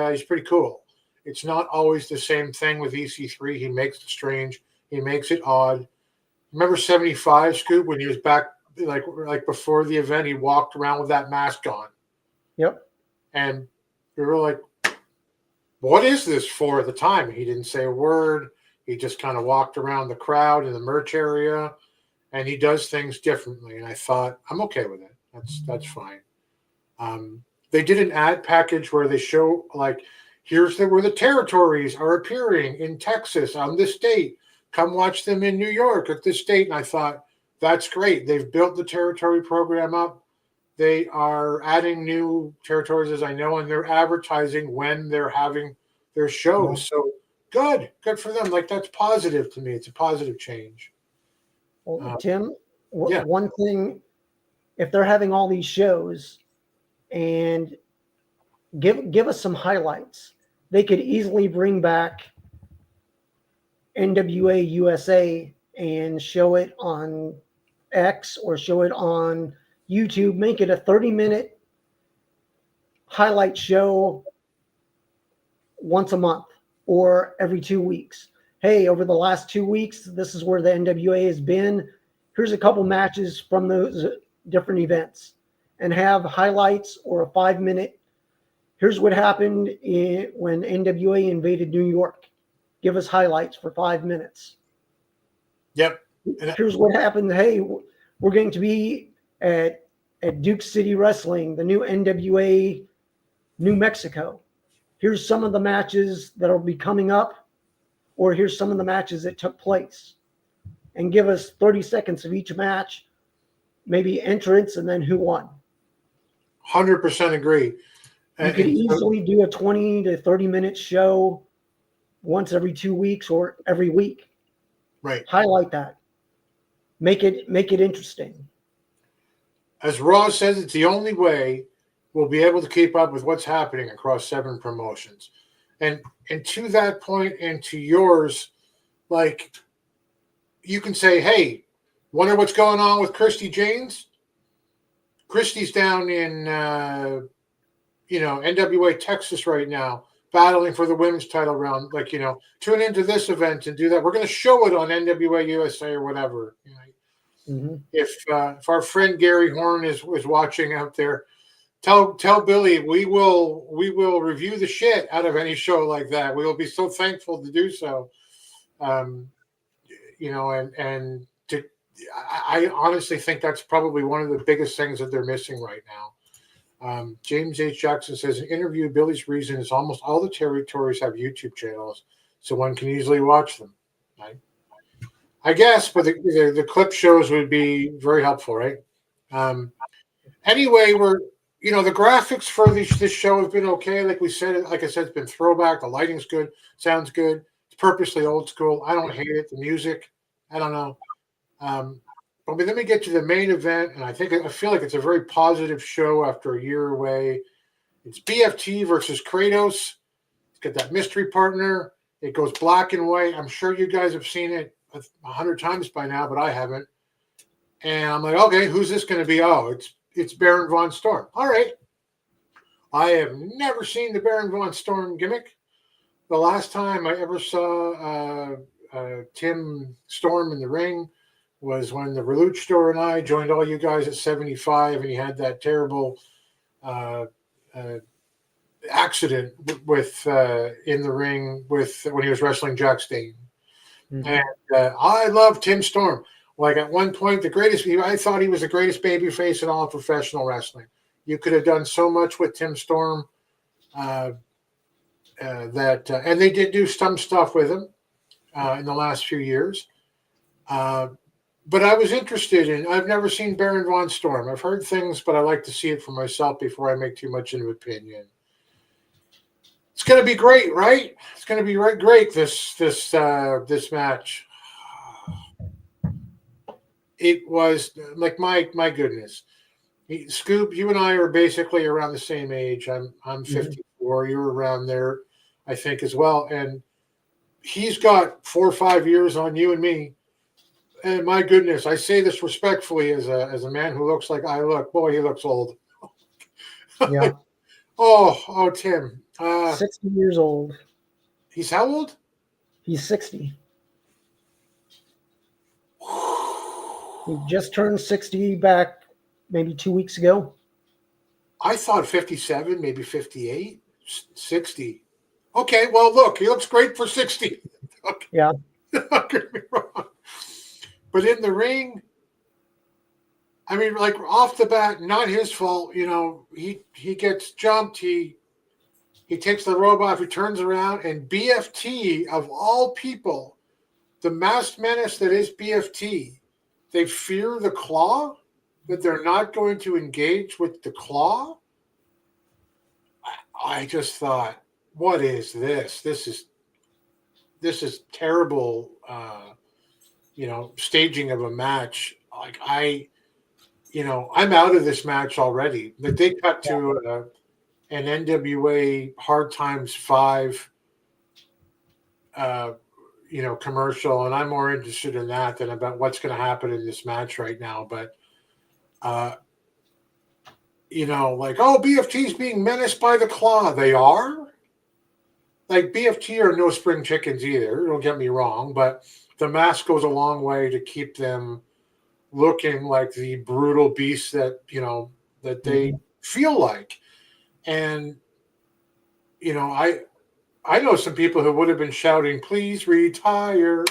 cool. It's not always the same thing with EC3. He makes it strange. He makes it odd. Remember 75, Scoop, when he was back like before the event, he walked around with that mask on. Yep. And we were like, what is this for at the time? He didn't say a word. He just kind of walked around the crowd in the merch area, and he does things differently. And I thought, I'm okay with it. That's fine. They did an ad package where they show like, here's where the territories are appearing in Texas on this date. Come watch them in New York at this date. And I thought, that's great. They've built the territory program up. They are adding new territories, as I know, and they're advertising when they're having their shows. So good for them. Like, that's positive to me. It's a positive change. Well, Tim, one thing, if they're having all these shows and give us some highlights, they could easily bring back NWA USA and show it on X or show it on YouTube, make it a 30-minute highlight show once a month or every 2 weeks. Hey, over the last 2 weeks, this is where the NWA has been. Here's a couple matches from those different events, and have highlights or a 5-minute. Here's what happened when NWA invaded New York. Give us highlights for 5 minutes. Yep. Here's what happened. Hey, we're going to be at Duke City Wrestling, the new NWA New Mexico. Here's some of the matches that will be coming up, or here's some of the matches that took place. And give us 30 seconds of each match, maybe entrance, and then who won. 100% agree. You could easily do a 20 to 30-minute show once every 2 weeks or every week. Right. Highlight that. Make it interesting. As Raw says, it's the only way we'll be able to keep up with what's happening across 7 promotions. And to that point, and to yours, like, you can say, hey, wonder what's going on with Christy Janes? Christy's down in NWA Texas right now, battling for the women's title round. Like, tune into this event and do that. We're going to show it on NWA USA or whatever. If our friend Gary Horn is watching out there, tell Billy we will review the shit out of any show like that. We will be so thankful to do so. I honestly think that's probably one of the biggest things that they're missing right now. James H. Jackson says, in interview, Billy's reason is almost all the territories have YouTube channels, so one can easily watch them. Right? I guess, but the clip shows would be very helpful, right? Anyway, the graphics for this show have been okay. Like I said, it's been throwback. The lighting's good, sounds good. It's purposely old school. I don't hate it. The music, I don't know. But let me get to the main event, and I feel like it's a very positive show after a year away. It's BFT versus Kratos. It's got that mystery partner. It goes black and white. I'm sure you guys have seen it 100 times by now, but I haven't. And I'm like, okay, who's this going to be? Oh, it's Baron Von Storm. All right. I have never seen the Baron Von Storm gimmick. The last time I ever saw Tim Storm in the ring was when the Reluch Store and I joined all you guys at 75, and he had that terrible accident with in the ring when he was wrestling Jack Stain. Mm-hmm. And I love Tim Storm. Like, at one point, I thought he was the greatest babyface in all of professional wrestling. You could have done so much with Tim Storm. And they did do some stuff with him in the last few years. But I was interested in. I've never seen Baron von Storm. I've heard things, but I like to see it for myself before I make too much of an opinion. It's going to be great, right? It's going to be great. This match. It was like my goodness. Scoop, you and I are basically around the same age. I'm 54. You're around there, I think, as well. And he's got 4 or 5 years on you and me. And my goodness, I say this respectfully as a man who looks like I look. Boy, he looks old. Yeah. Oh, Tim. 60 years old. He's how old? He's 60. He just turned 60 back maybe 2 weeks ago. I thought 57, maybe 58, 60. Okay, well, look, he looks great for 60. Okay. Yeah. Don't get me wrong. But in the ring, I mean, like off the bat, not his fault. You know, he gets jumped. He takes the robe off. He turns around, and BFT, of all people, the masked menace that is BFT, they fear the claw, that they're not going to engage with the claw. I just thought, what is this? This is terrible. Staging of a match. Like I'm out of this match already. But they cut to an NWA Hard Times 5, commercial, and I'm more interested in that than about what's going to happen in this match right now. But, BFT's being menaced by the claw. They are. Like BFT are no spring chickens either. Don't get me wrong, but the mask goes a long way to keep them looking like the brutal beasts that they feel like. And I know some people who would have been shouting, "Please retire,"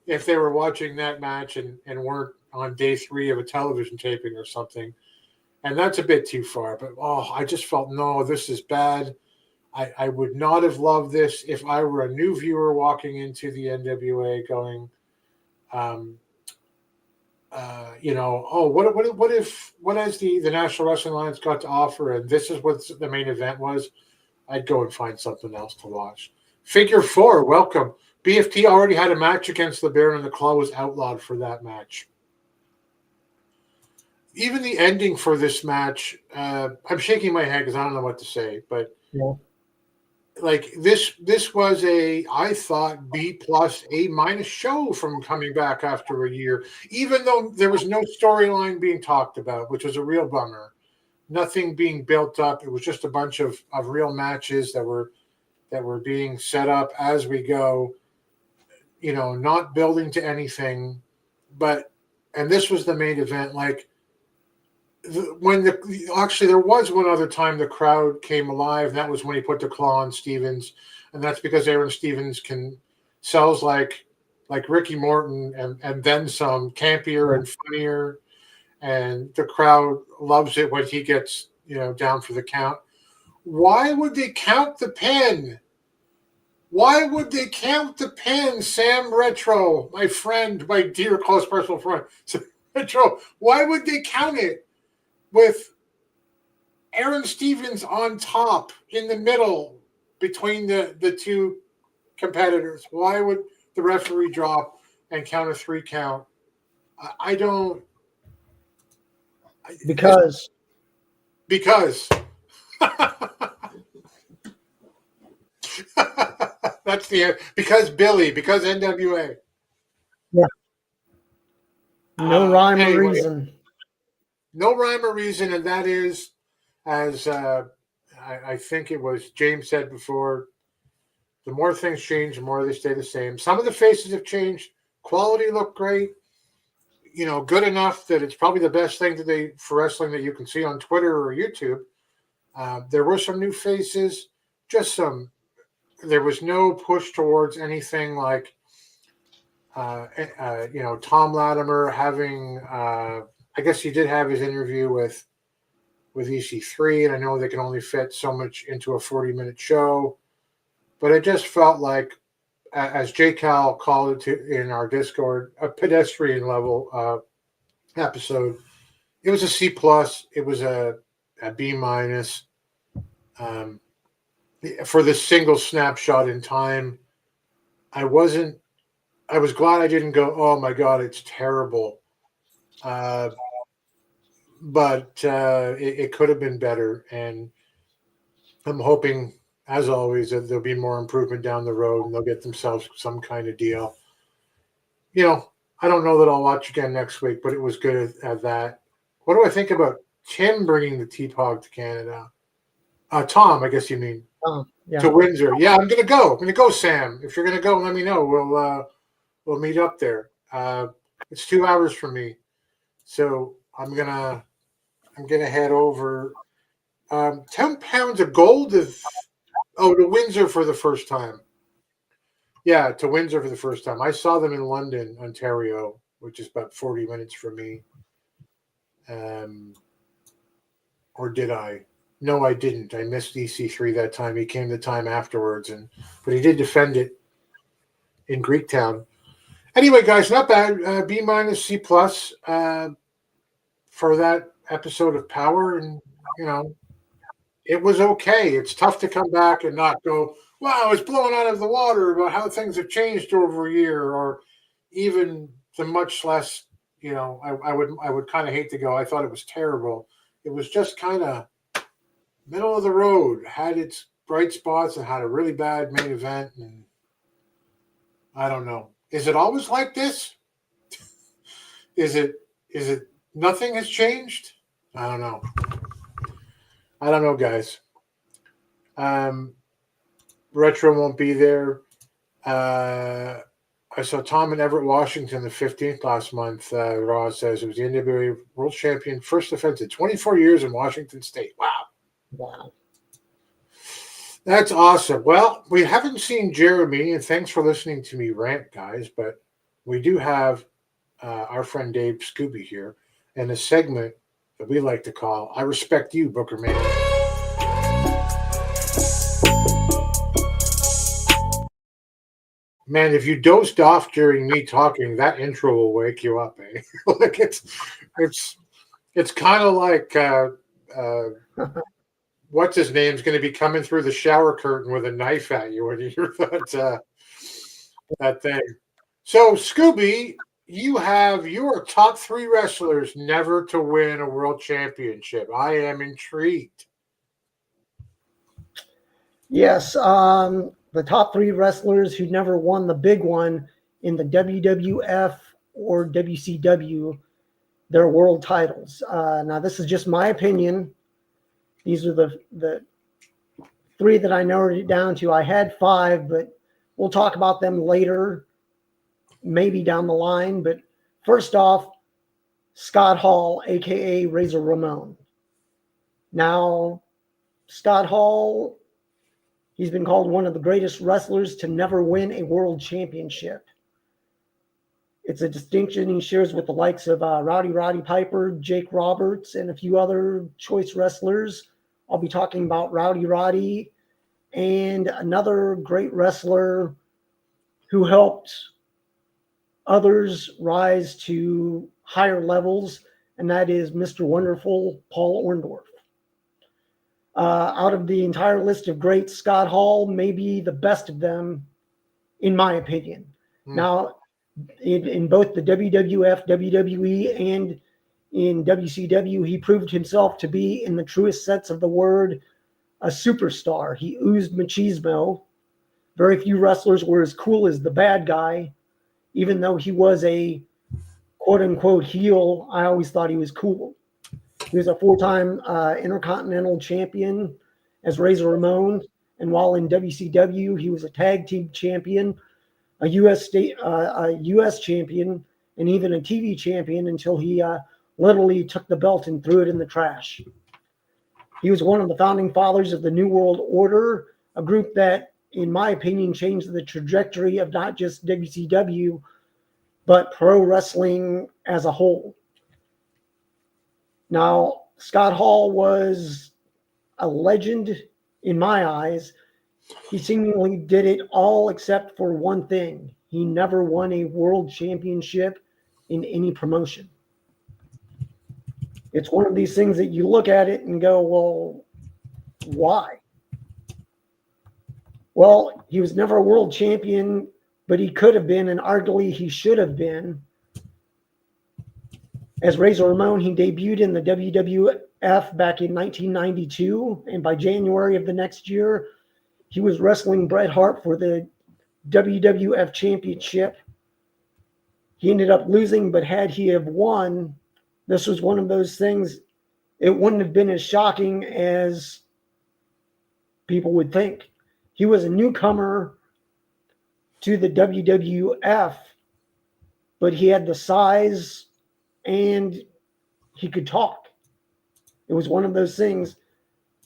if they were watching that match and weren't on day 3 of a television taping or something. And that's a bit too far. But I just felt, no, this is bad. I would not have loved this if I were a new viewer walking into the NWA going, what has the National Wrestling Alliance got to offer? And this is what the main event was. I'd go and find something else to watch. Figure 4, welcome. BFT already had a match against the Baron, and the Claw was outlawed for that match. Even the ending for this match, I'm shaking my head because I don't know what to say, but yeah. Like this was I thought B+, A- show from coming back after a year, even though there was no storyline being talked about, which was a real bummer. Nothing being built up. It was just a bunch of real matches that were being set up as we go, not building to anything. And this was the main event. Like actually there was one other time the crowd came alive, and that was when he put the claw on Stevens, and that's because Aaron Stevens sells like Ricky Morton and then some, campier and funnier, and the crowd loves it when he gets down for the count. Why would they count the pin? Why would they count the pin, Sam Retro, my friend, my dear close personal friend, Sam Retro? Why would they count it with Aaron Stevens on top in the middle between the two competitors? Why would the referee drop and count a 3 count? I don't. Because. That's because NWA. Yeah. No rhyme or reason. No rhyme or reason, and that is, as I think it was James said before, the more things change, the more they stay the same. Some of the faces have changed. Quality looked great. Good enough that it's probably the best thing for wrestling that you can see on Twitter or YouTube. There were some new faces, there was no push towards anything like, Thom Latimer having, I guess he did have his interview with EC3, and I know they can only fit so much into a 40-minute show, but it just felt like as J. Cal called it in our Discord, a pedestrian level episode. It was a C plus. It was a B minus. For this single snapshot in time, I was glad I didn't go, oh my God, it's terrible. But it could have been better. And I'm hoping, as always, that there'll be more improvement down the road and they'll get themselves some kind of deal. I don't know that I'll watch again next week, but it was good at that. What do I think about Tim bringing the T-Pog to Canada? Tom, I guess you mean. Yeah. To Windsor. Yeah, I'm gonna go. I'm gonna go, Sam. If you're gonna go, let me know. We'll meet up there. It's 2 hours from me, so I'm gonna head over. 10 pounds of gold to Windsor for the first time. Yeah, to Windsor for the first time. I saw them in London, Ontario, which is about 40 minutes from me. Or did I? No, I didn't. I missed EC3 that time. He came the time afterwards, but he did defend it in Greektown. Anyway, guys, not bad. B minus, C plus for that episode of Power, and it was okay. It's tough to come back and not go, wow, it's blown out of the water about how things have changed over a year, or even the much less. I would kind of hate to go, I thought it was terrible. It was just kind of middle of the road, had its bright spots and had a really bad main event. And I don't know. Is it always like this? Is it nothing has changed? I don't know. Guys. Retro won't be there. I saw Tom in Everett, Washington, the 15th last month. Raw says it was the NWA World Champion, first defense in 24 years in Washington State. Wow. That's awesome. Well, we haven't seen Jeremy, and thanks for listening to me rant, guys, but we do have our friend Dave Scooby here, and a segment that we like to call I Respect You, Booker Man. Man, if you dozed off during me talking, that intro will wake you up, eh? Like it's kind of like what's his name's going to be coming through the shower curtain with a knife at you when you hear that thing. So, Scooby, you have your top 3 wrestlers never to win a world championship. I am intrigued. Yes, the top 3 wrestlers who never won the big one in the WWF or WCW, their world titles. Now, this is just my opinion. These are the 3 that I narrowed it down to. I had 5, but we'll talk about them later, maybe down the line. But first off, Scott Hall, a.k.a. Razor Ramon. Now, Scott Hall, he's been called one of the greatest wrestlers to never win a world championship. It's a distinction he shares with the likes of Roddy Piper, Jake Roberts, and a few other choice wrestlers. I'll be talking about Roddy and another great wrestler who helped others rise to higher levels, and that is Mr. Wonderful Paul Orndorff. Out of the entire list of greats, Scott Hall may be the best of them, in my opinion. Now, in both the WWF, WWE, and in WCW, he proved himself to be, in the truest sense of the word, a superstar. He oozed machismo. Very few wrestlers were as cool as the bad guy. Even though he was a quote-unquote heel, I always thought he was cool. He was a 4-time Intercontinental Champion as Razor Ramon, and while in WCW, he was a tag team champion, a U.S. champion, and even a TV champion until he literally took the belt and threw it in the trash. He was one of the founding fathers of the New World Order, a group that, in my opinion, changed the trajectory of not just WCW, but pro wrestling as a whole. Now, Scott Hall was a legend in my eyes. He seemingly did it all except for one thing. He never won a world championship in any promotion. It's one of these things that you look at it and go, well, why? Well, he was never a world champion, but he could have been, and arguably he should have been. As Razor Ramon, he debuted in the WWF back in 1992, and by January of the next year, he was wrestling Bret Hart for the WWF Championship. He ended up losing, but had he have won, this was one of those things, it wouldn't have been as shocking as people would think. He was a newcomer to the WWF, but he had the size and he could talk. It was one of those things.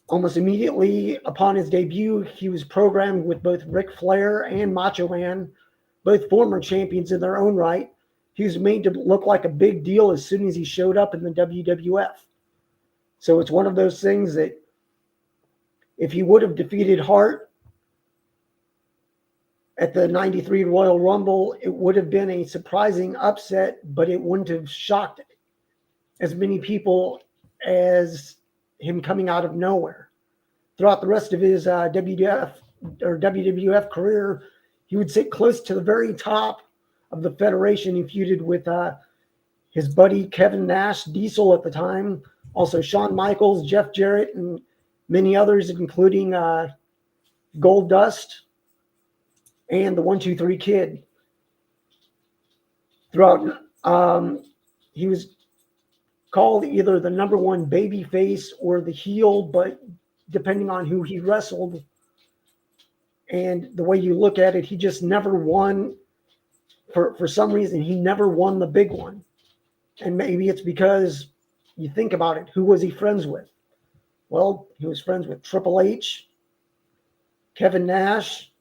Almost immediately upon his debut, he was programmed with both Ric Flair and Macho Man, both former champions in their own right. He was made to look like a big deal as soon as he showed up in the WWF. So it's one of those things that if he would have defeated Hart at the 93 Royal Rumble, it would have been a surprising upset, but it wouldn't have shocked as many people as him coming out of nowhere. Throughout the rest of his WWF career, he would sit close to the very top of the Federation. He feuded with his buddy Kevin Nash, Diesel at the time, also Shawn Michaels, Jeff Jarrett, and many others, including Goldust and the 1-2-3 Kid. Throughout, he was called either the number one baby face or the heel, but depending on who he wrestled and the way you look at it, he just never won. For some reason, he never won the big one. And maybe it's because you think about it, who was he friends with? Well, he was friends with Triple H, Kevin Nash,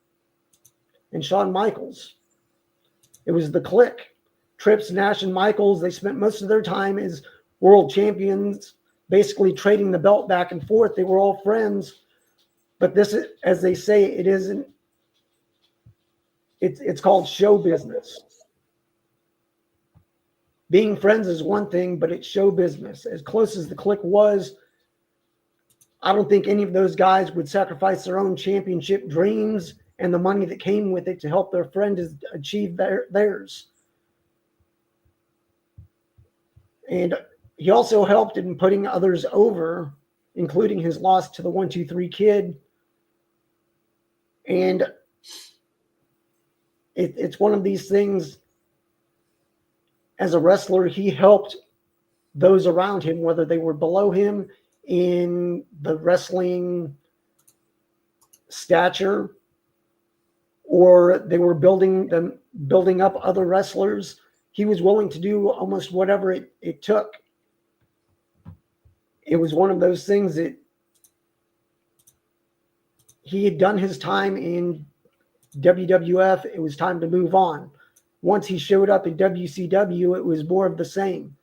and Shawn Michaels. It was the clique. Trips, Nash, and Michaels, they spent most of their time as world champions, basically trading the belt back and forth. They were all friends. But this, as they say, it isn't. It's called show business. Being friends is one thing, but it's show business. As close as the clique was, I don't think any of those guys would sacrifice their own championship dreams and the money that came with it to help their friend achieve theirs. And he also helped in putting others over, including his loss to the 1-2-3 Kid. And it's one of these things, as a wrestler, he helped those around him, whether they were below him in the wrestling stature or they were building up other wrestlers. He was willing to do almost whatever it took. It was one of those things that he had done his time in WWF. It was time to move on. Once he showed up in WCW, it was more of the same.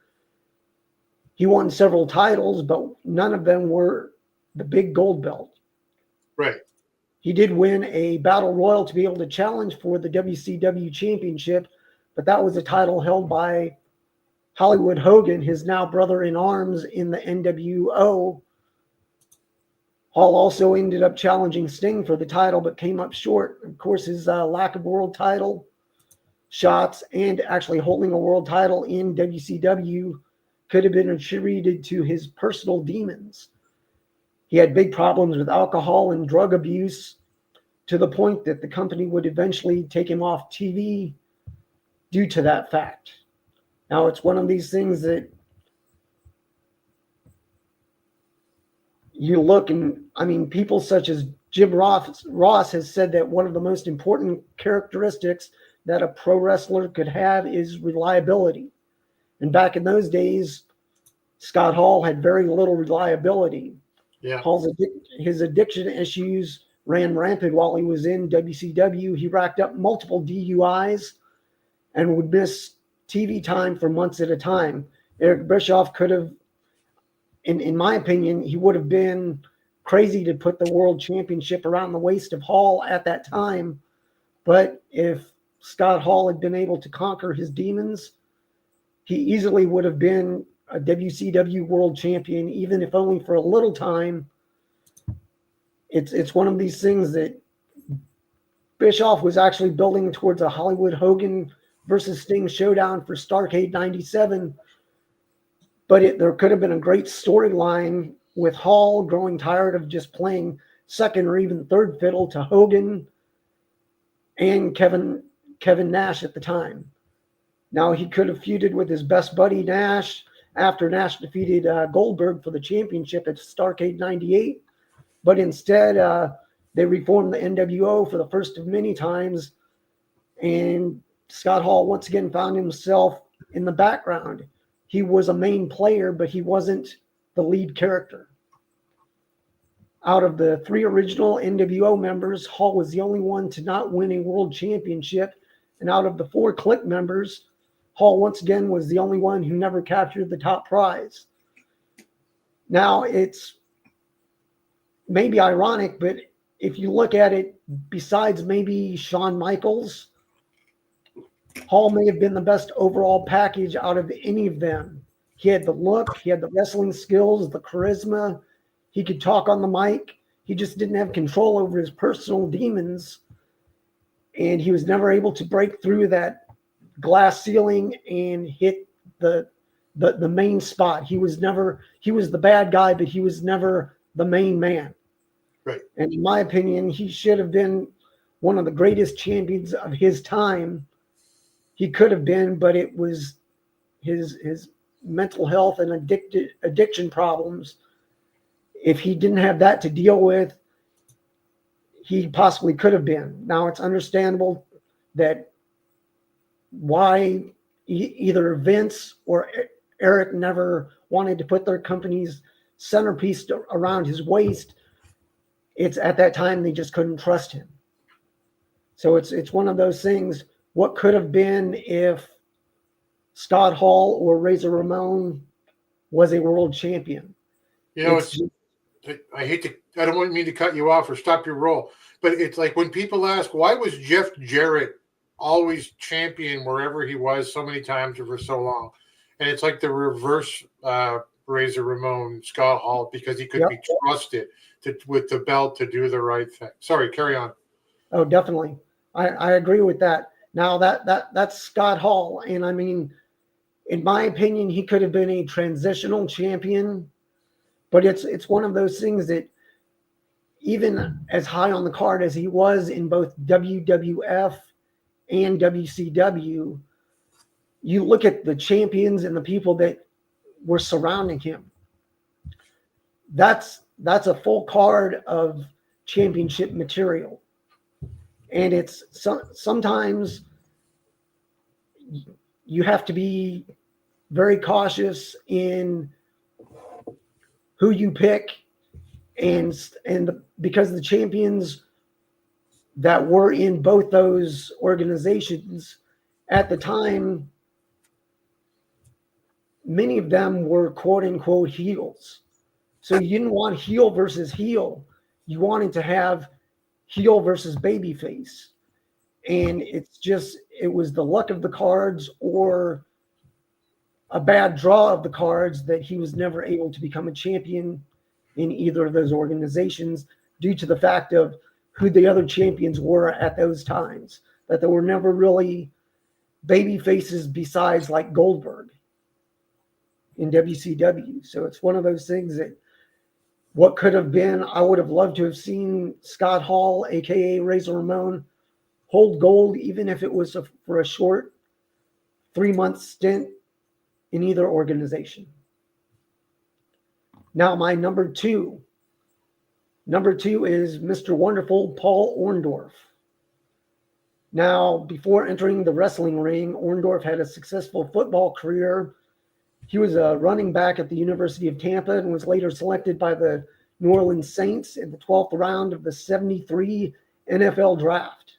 He won several titles, but none of them were the big gold belt. Right. He did win a battle royal to be able to challenge for the WCW championship, but that was a title held by Hollywood Hogan, his now brother in arms in the NWO. Hall also ended up challenging Sting for the title, but came up short. Of course, his lack of world title shots and actually holding a world title in WCW could have been attributed to his personal demons. He had big problems with alcohol and drug abuse to the point that the company would eventually take him off TV due to that fact. Now, it's one of these things that you look and, I mean, people such as Jim Ross has said that one of the most important characteristics that a pro wrestler could have is reliability. And back in those days, Scott Hall had very little reliability. Yeah. His addiction issues ran rampant while he was in WCW. He racked up multiple DUIs and would miss TV time for months at a time. Eric Bischoff could have, in my opinion, he would have been crazy to put the world championship around the waist of Hall at that time. But if Scott Hall had been able to conquer his demons, he easily would have been a WCW world champion, even if only for a little time. It's one of these things that Bischoff was actually building towards a Hollywood Hogan versus Sting showdown for Starrcade 97. But there could have been a great storyline with Hall growing tired of just playing second or even third fiddle to Hogan and Kevin Nash at the time. Now, he could have feuded with his best buddy Nash after Nash defeated Goldberg for the championship at Starrcade 98. But instead, they reformed the NWO for the first of many times. And Scott Hall once again found himself in the background. He was a main player, but he wasn't the lead character. Out of the 3 original NWO members, Hall was the only one to not win a world championship. And out of the 4 Clique members, Hall once again was the only one who never captured the top prize. Now, it's maybe ironic, but if you look at it, besides maybe Shawn Michaels, Hall may have been the best overall package out of any of them. He had the look, he had the wrestling skills, the charisma. He could talk on the mic. He just didn't have control over his personal demons. And he was never able to break through that glass ceiling and hit the main spot. He was the bad guy, but he was never the main man. Right. And in my opinion, he should have been one of the greatest champions of his time. He could have been, but it was his mental health and addiction problems. If he didn't have that to deal with, he possibly could have been. Now, it's understandable that why either Vince or Eric never wanted to put their company's centerpiece around his waist. It's at that time they just couldn't trust him. So it's one of those things. What could have been if Scott Hall or Razor Ramon was a world champion? You know, I don't mean to cut you off or stop your roll, but it's like when people ask, why was Jeff Jarrett always champion wherever he was so many times or for so long? And it's like the reverse Razor Ramon, Scott Hall, because he could be trusted with the belt to do the right thing. Sorry, carry on. Oh, definitely. I agree with that. Now that's Scott Hall. And I mean, in my opinion, he could have been a transitional champion, but it's one of those things that even as high on the card as he was in both WWF and WCW, you look at the champions and the people that were surrounding him. That's a full card of championship material. And it's sometimes you have to be very cautious in who you pick, because the champions that were in both those organizations at the time, many of them were quote unquote heels. So you didn't want heel versus heel. You wanted to have heel versus babyface. And it was the luck of the cards or a bad draw of the cards that he was never able to become a champion in either of those organizations due to the fact of who the other champions were at those times, that there were never really baby faces besides like Goldberg in WCW. So it's one of those things that what could have been, I would have loved to have seen Scott Hall, aka Razor Ramon, hold gold, even if it was for a short 3-month stint in either organization. Now, my number two is Mr. Wonderful Paul Orndorff. Now, before entering the wrestling ring, Orndorff had a successful football career. He was a running back at the University of Tampa and was later selected by the New Orleans Saints in the 12th round of the 73 NFL draft.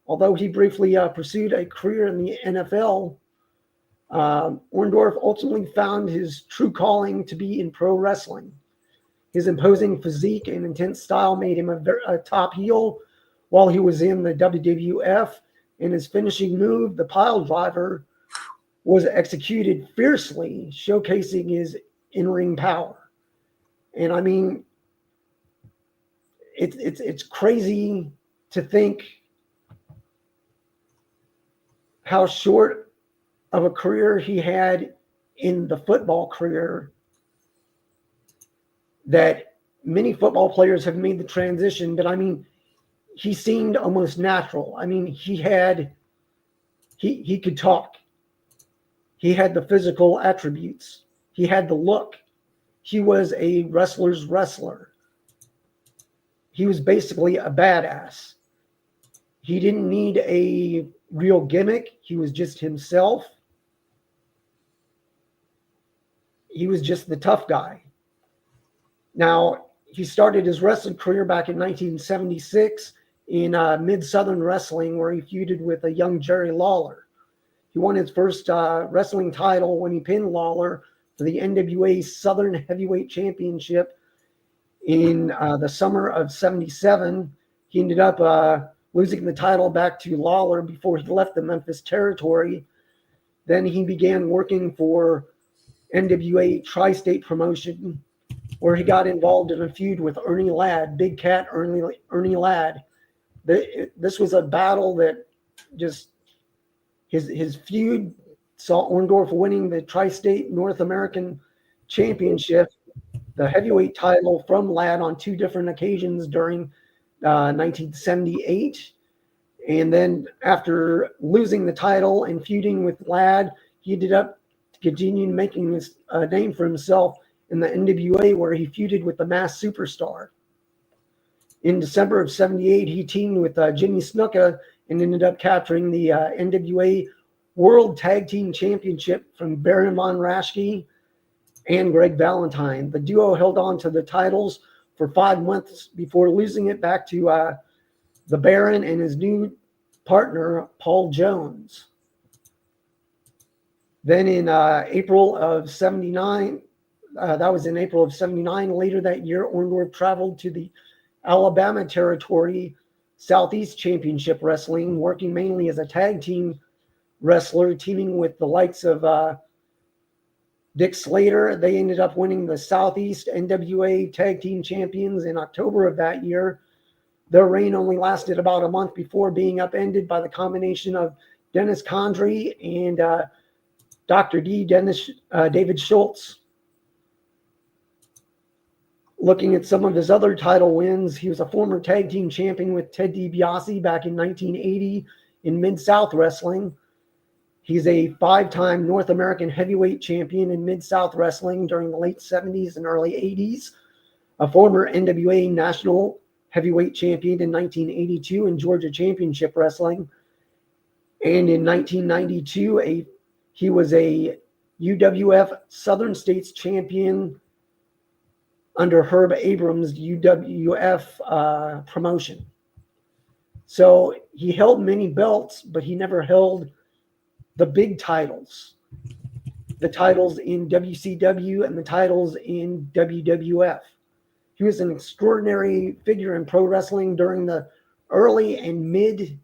Although he briefly pursued a career in the NFL, Orndorff ultimately found his true calling to be in pro wrestling. His imposing physique and intense style made him a top heel while he was in the WWF, and his finishing move, the pile driver, was executed fiercely, showcasing his in-ring power. And I mean, it's crazy to think how short of a career he had in the football career, that many football players have made the transition, but I mean, he seemed almost natural. I mean, he could talk. He had the physical attributes. He had the look. He was a wrestler's wrestler. He was basically a badass. He didn't need a real gimmick. He was just himself. He was just the tough guy. Now, he started his wrestling career back in 1976 in Mid-Southern Wrestling, where he feuded with a young Jerry Lawler. He won his first wrestling title when he pinned Lawler for the NWA Southern Heavyweight Championship in the summer of '77. He ended up losing the title back to Lawler before he left the Memphis territory. Then he began working for NWA Tri-State Promotion, where he got involved in a feud with Ernie Ladd, Big Cat Ernie Ladd. This was a battle that just, his feud saw Orndorff winning the Tri-State North American Championship, the heavyweight title from Ladd on 2 different occasions during 1978. And then after losing the title and feuding with Ladd, he ended up continuing making this name for himself in the NWA, where he feuded with the Masked Superstar. In December of '78, he teamed with Jimmy Snuka and ended up capturing the NWA World Tag Team Championship from Baron Von Raschke and Greg Valentine. The duo held on to the titles for 5 months before losing it back to the Baron and his new partner, Paul Jones. Then in April of '79, that was in April of '79. Later that year, Orndorff traveled to the Alabama territory, Southeast Championship Wrestling, working mainly as a tag team wrestler, teaming with the likes of Dick Slater. They ended up winning the Southeast NWA Tag Team Champions in October of that year. Their reign only lasted about a month before being upended by the combination of Dennis Condrey and Dr. D, David Schultz. Looking at some of his other title wins, he was a former tag team champion with Ted DiBiase back in 1980 in Mid-South Wrestling. He's a 5-time North American heavyweight champion in Mid-South Wrestling during the late 70s and early 80s, a former NWA National Heavyweight Champion in 1982 in Georgia Championship Wrestling. And in 1992, he was a UWF Southern States Champion under Herb Abrams' UWF promotion. So he held many belts, but he never held the big titles, the titles in WCW and the titles in WWF. He was an extraordinary figure in pro wrestling during the early and mid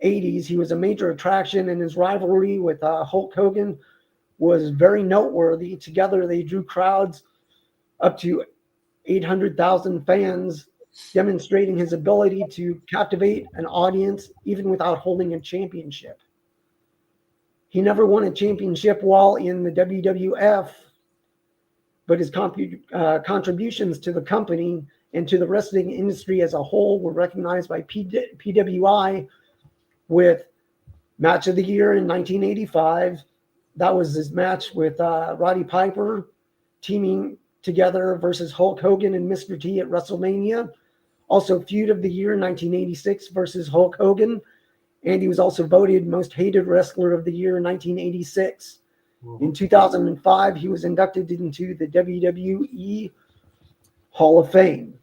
80s. He was a major attraction, and his rivalry with Hulk Hogan was very noteworthy. Together, they drew crowds up to 800,000 fans, demonstrating his ability to captivate an audience even without holding a championship. He never won a championship while in the WWF, but his contributions to the company and to the wrestling industry as a whole were recognized by PWI with Match of the Year in 1985. That was his match with Roddy Piper, teaming together versus Hulk Hogan and Mr. T at WrestleMania. Also Feud of the Year in 1986 versus Hulk Hogan. And he was also voted Most Hated Wrestler of the Year in 1986. In 2005, he was inducted into the WWE Hall of Fame.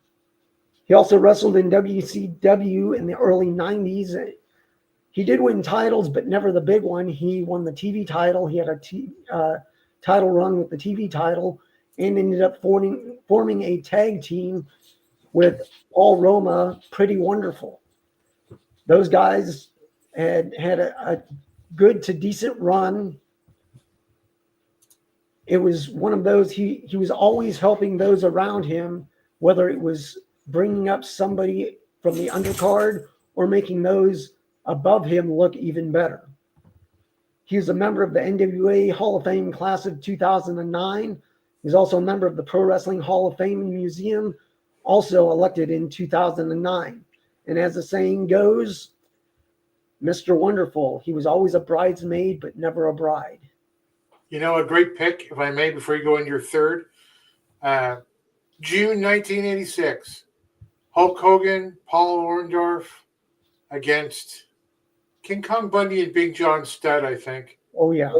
He also wrestled in WCW in the early 90s. He did win titles, but never the big one. He won the TV title. He had a title run with the TV title. and ended up forming a tag team with Paul Roma, Pretty Wonderful. Those guys had a good to decent run. It was one of those, he was always helping those around him, whether it was bringing up somebody from the undercard or making those above him look even better. He was a member of the NWA Hall of Fame class of 2009. He's also a member of the Pro Wrestling Hall of Fame Museum, also elected in 2009. And as the saying goes, Mr. Wonderful, he was always a bridesmaid, but never a bride. You know, a great pick, if I may, before you go into your third. June 1986, Hulk Hogan, Paul Orndorff against King Kong Bundy and Big John Studd, I think. Oh, yeah.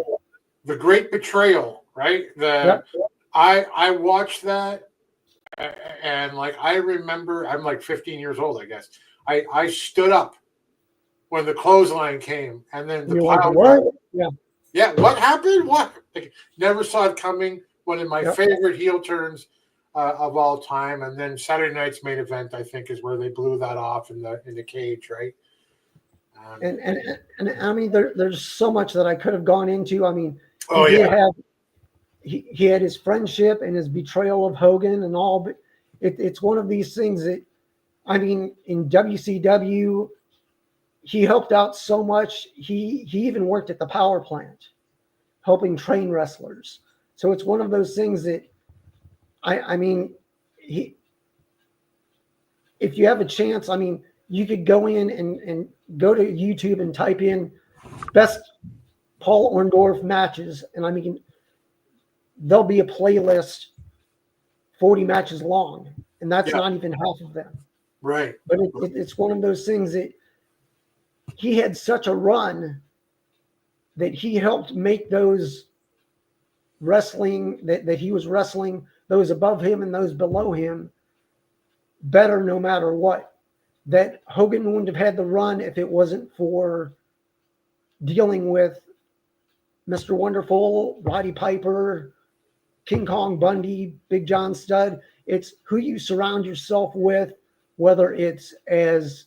The Great Betrayal, right? I watched that, and like I remember, I'm like 15 years old, I guess. I stood up when the clothesline came, and then the pile. What? Yeah. Yeah, what happened? What? Like, never saw it coming. One of my favorite heel turns of all time, and then Saturday night's main event, I think, is where they blew that off in the cage, right? And I mean, there's so much that I could have gone into. I mean, he had his friendship and his betrayal of Hogan and all, but it's one of these things that, I mean, in WCW, he helped out so much. He even worked at the power plant, helping train wrestlers. So it's one of those things that, I mean, if you have a chance, I mean, you could go in and go to YouTube and type in best Paul Orndorff matches. And I mean, there'll be a playlist 40 matches long, and that's not even half of them. Right. But it's one of those things that he had such a run that he helped make those wrestling that he was wrestling, those above him and those below him, better no matter what. That Hogan wouldn't have had the run if it wasn't for dealing with Mr. Wonderful, Roddy Piper, King Kong Bundy, Big John Studd. It's who you surround yourself with, whether it's as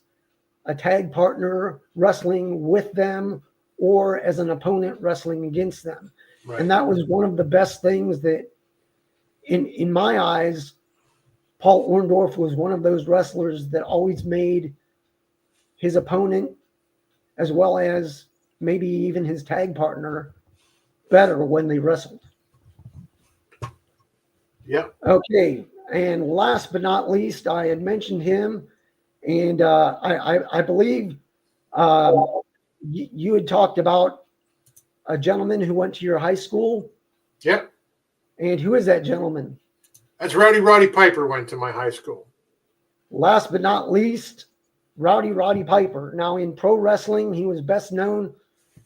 a tag partner wrestling with them or as an opponent wrestling against them. Right. And that was one of the best things that, in my eyes, Paul Orndorff was one of those wrestlers that always made his opponent, as well as maybe even his tag partner, better when they wrestled. Yeah. Okay. And last but not least, I had mentioned him, and I believe you had talked about a gentleman who went to your high school. Yep. And who is that gentleman? That's Roddy Piper went to my high school. Last but not least, Roddy Piper. Now, in pro wrestling, he was best known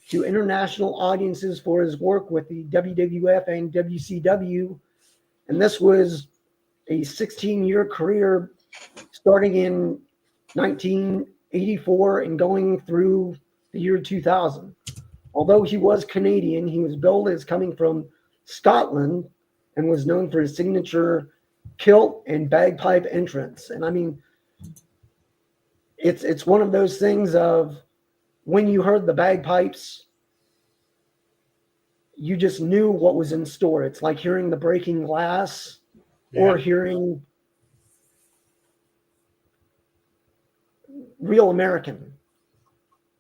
to international audiences for his work with the WWF and WCW. And this was a 16-year career starting in 1984 and going through the year 2000. Although he was Canadian, he was billed as coming from Scotland and was known for his signature kilt and bagpipe entrance. And I mean, it's one of those things of when you heard the bagpipes, you just knew what was in store. It's like hearing the breaking glass or hearing Real American.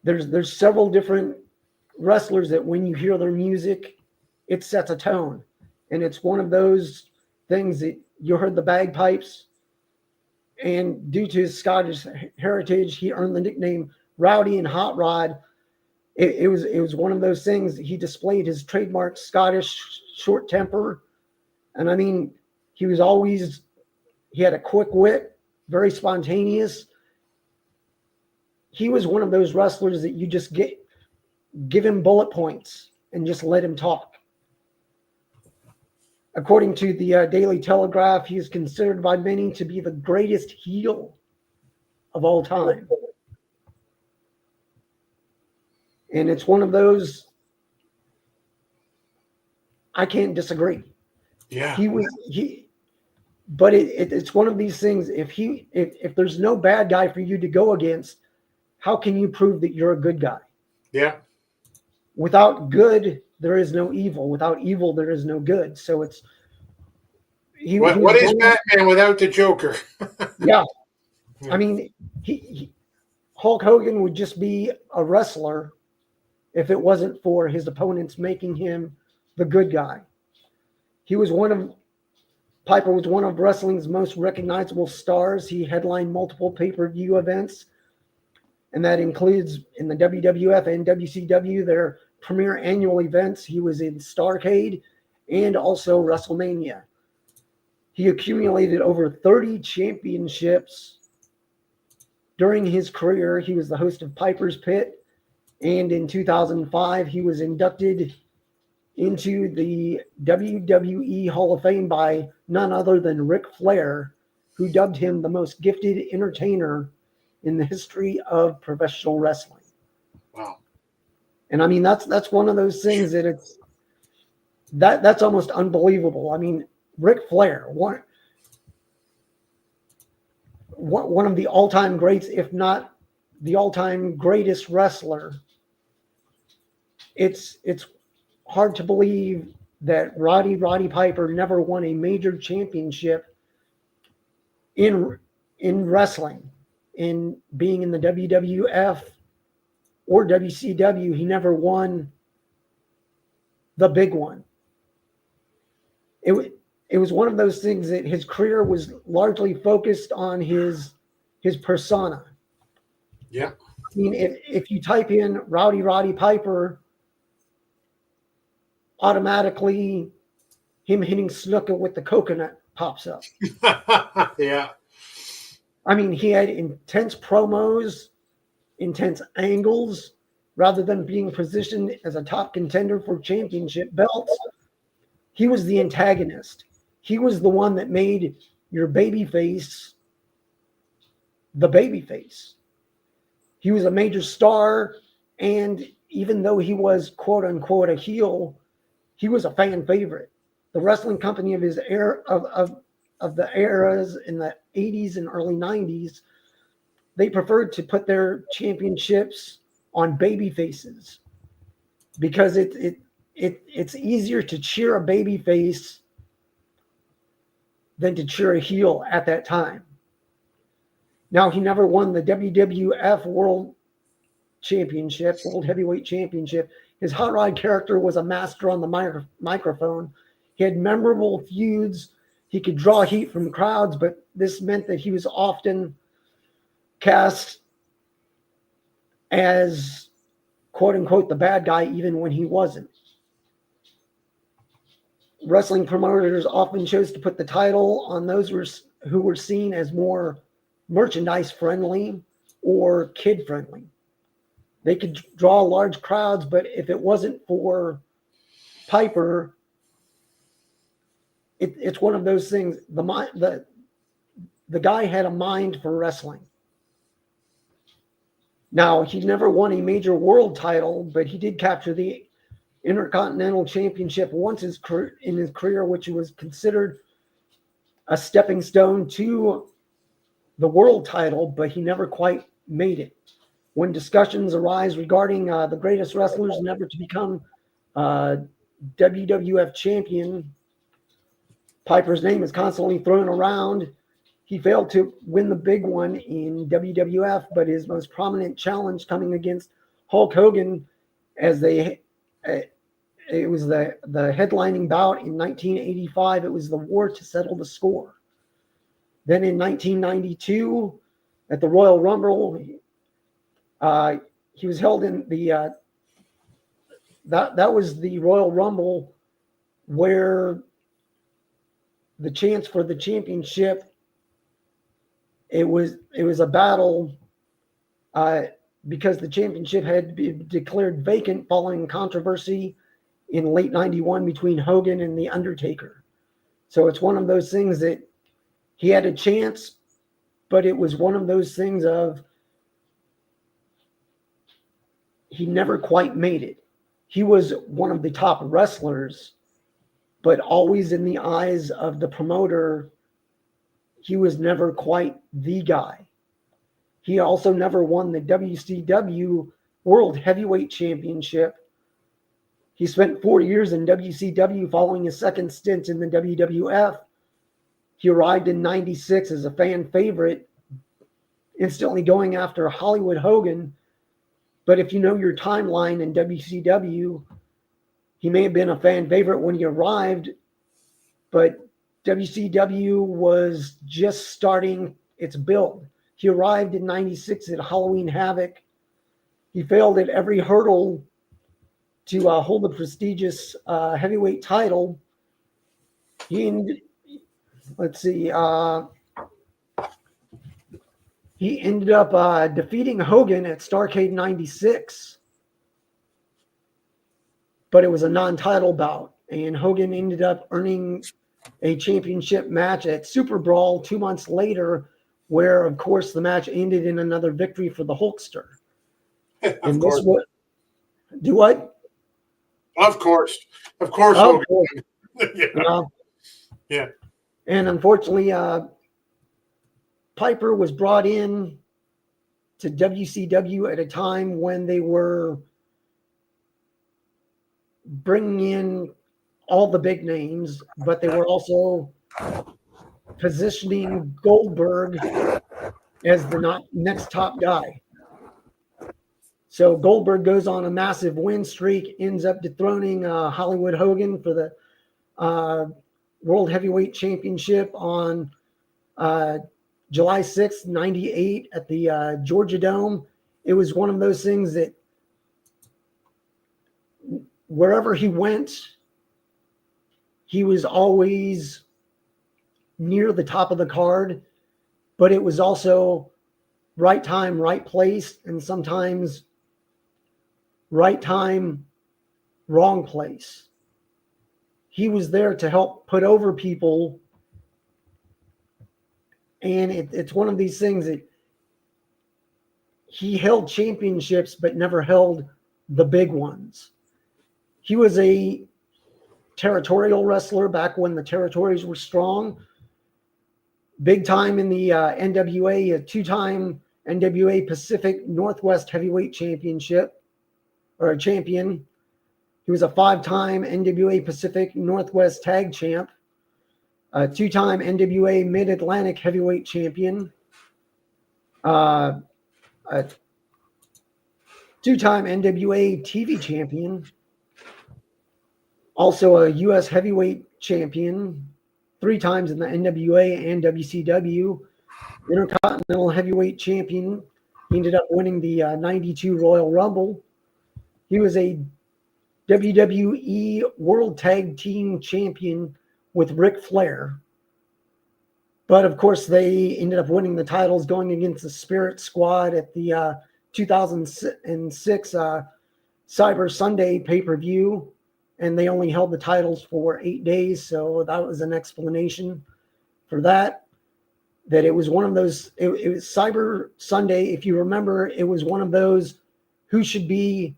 There's several different wrestlers that when you hear their music, it sets a tone. And it's one of those things that you heard the bagpipes, and due to his Scottish heritage, he earned the nickname Rowdy and Hot Rod. It was one of those things. He displayed his trademark Scottish short temper. And I mean, he had a quick wit, very spontaneous. He was one of those wrestlers that you just give him bullet points and just let him talk. According to the Daily Telegraph, he is considered by many to be the greatest heel of all time. And it's one of those, I can't disagree. Yeah. But it's one of these things. If there's no bad guy for you to go against, how can you prove that you're a good guy? Yeah. Without good, there is no evil. Without evil, there is no good. So it's what is Batman without the Joker? Yeah. I mean, Hulk Hogan would just be a wrestler if it wasn't for his opponents making him the good guy. Piper was one of wrestling's most recognizable stars. He headlined multiple pay-per-view events, and that includes in the WWF and WCW, their premier annual events. He was in Starrcade and also WrestleMania. He accumulated over 30 championships during his career. He was the host of Piper's Pit, and in 2005, he was inducted into the WWE Hall of Fame by none other than Ric Flair, who dubbed him the most gifted entertainer in the history of professional wrestling. Wow. And I mean, that's one of those things that that's almost unbelievable. I mean, Ric Flair, one of the all-time greats, if not the all-time greatest wrestler. It's hard to believe that Roddy Piper never won a major championship in wrestling. In being in the WWF or WCW, he never won the big one. It was one of those things that his career was largely focused on his persona. Yeah. I mean, if you type in Roddy Piper, automatically him hitting snooker with the coconut pops up. Yeah. I mean, he had intense promos, intense angles. Rather than being positioned as a top contender for championship belts, he was the antagonist. He was the one that made your babyface the babyface. He was a major star, and even though he was quote unquote a heel, he was a fan favorite. The wrestling company of his era of the eras in the 80s and early 90s, they preferred to put their championships on baby faces because it's easier to cheer a baby face than to cheer a heel at that time. Now, he never won the WWF World Heavyweight Championship. His hot rod character was a master on the microphone. He had memorable feuds. He could draw heat from crowds, but this meant that he was often cast as, quote unquote, the bad guy, even when he wasn't. Wrestling promoters often chose to put the title on those who were seen as more merchandise friendly or kid friendly. They could draw large crowds, but if it wasn't for Piper, it's one of those things. The guy had a mind for wrestling. Now, he never won a major world title, but he did capture the Intercontinental Championship once in his career, which was considered a stepping stone to the world title, but he never quite made it. When discussions arise regarding the greatest wrestlers never to become WWF champion, Piper's name is constantly thrown around. He failed to win the big one in WWF, but his most prominent challenge coming against Hulk Hogan as it was the headlining bout in 1985. It was the war to settle the score. Then in 1992, at the Royal Rumble, he was held in the that was the Royal Rumble where the chance for the championship. It was a battle because the championship had been declared vacant following controversy in late '91 between Hogan and The Undertaker. So it's one of those things that he had a chance, but it was one of those things of he never quite made it. He was one of the top wrestlers, but always in the eyes of the promoter, he was never quite the guy. He also never won the WCW World Heavyweight Championship. He spent 4 years in WCW following his second stint in the WWF. He arrived in 96 as a fan favorite, instantly going after Hollywood Hogan. But if you know your timeline in WCW, he may have been a fan favorite when he arrived, but WCW was just starting its build. He arrived in 96 at Halloween Havoc. He failed at every hurdle to hold the prestigious heavyweight title. He ended up defeating Hogan at Starrcade 96, but it was a non-title bout, and Hogan ended up earning a championship match at Super Brawl 2 months later, where, of course, the match ended in another victory for the Hulkster. And this was do what? Of course. Hogan. Yeah. And unfortunately, Piper was brought in to WCW at a time when they were bringing in all the big names, but they were also positioning Goldberg as the next top guy. So Goldberg goes on a massive win streak, ends up dethroning Hollywood Hogan for the World Heavyweight Championship on July 6th, 98 at the Georgia Dome. It was one of those things that wherever he went, he was always near the top of the card, but it was also right time, right place, and sometimes right time, wrong place. He was there to help put over people. And it's one of these things that he held championships, but never held the big ones. He was a territorial wrestler back when the territories were strong. Big time in the NWA, a two-time NWA Pacific Northwest Heavyweight Championship, or a champion. He was a 5-time NWA Pacific Northwest Tag Champ, a 2-time NWA Mid-Atlantic Heavyweight Champion, a 2-time NWA TV Champion, also a U.S. Heavyweight Champion, 3 times in the NWA and WCW, Intercontinental Heavyweight Champion. He ended up winning the 92 Royal Rumble. He was a WWE World Tag Team Champion with Ric Flair. But of course, they ended up winning the titles going against the Spirit Squad at the 2006 Cyber Sunday pay-per-view. And they only held the titles for 8 days. So that was an explanation for that. That it was one of those, it was Cyber Sunday. If you remember, it was one of those who should be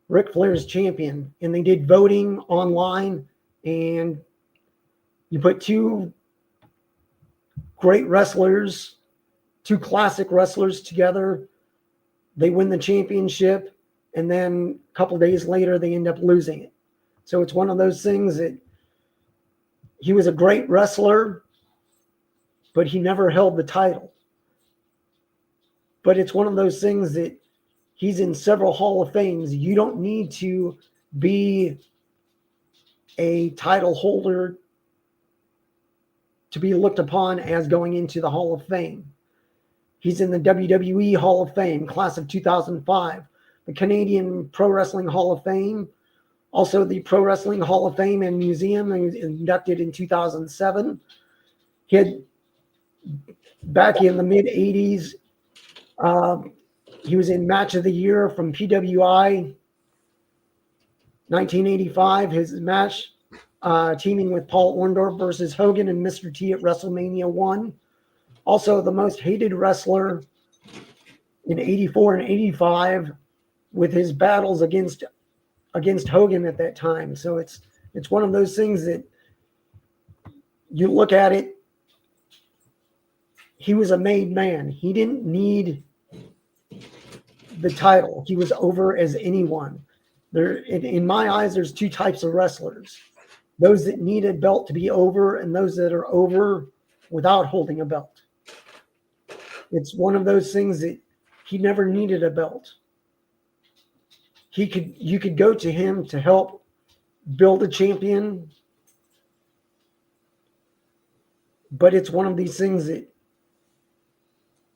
Ric Flair's champion. And they did voting online, and you put 2 great wrestlers, 2 classic wrestlers together. They win the championship, and then a couple days later, they end up losing it. So it's one of those things that he was a great wrestler, but he never held the title. But it's one of those things that he's in several Hall of Fames. You don't need to be a title holder to be looked upon as going into the Hall of Fame. He's in the WWE Hall of Fame, class of 2005, the Canadian Pro Wrestling Hall of Fame, also the Pro Wrestling Hall of Fame and Museum. He was inducted in 2007. He had, back in the mid-'80s, he was in Match of the Year from PWI 1985. His match teaming with Paul Orndorff versus Hogan and Mr. T at WrestleMania 1. Also the most hated wrestler in 84 and 85 with his battles against Hogan at that time. So it's It's one of those things that you look at it, he was a made man. He didn't need the title. He was over as anyone. There, in my eyes, there's two types of wrestlers. Those that need a belt to be over and those that are over without holding a belt. It's one of those things that he never needed a belt. You could go to him to help build a champion, but it's one of these things that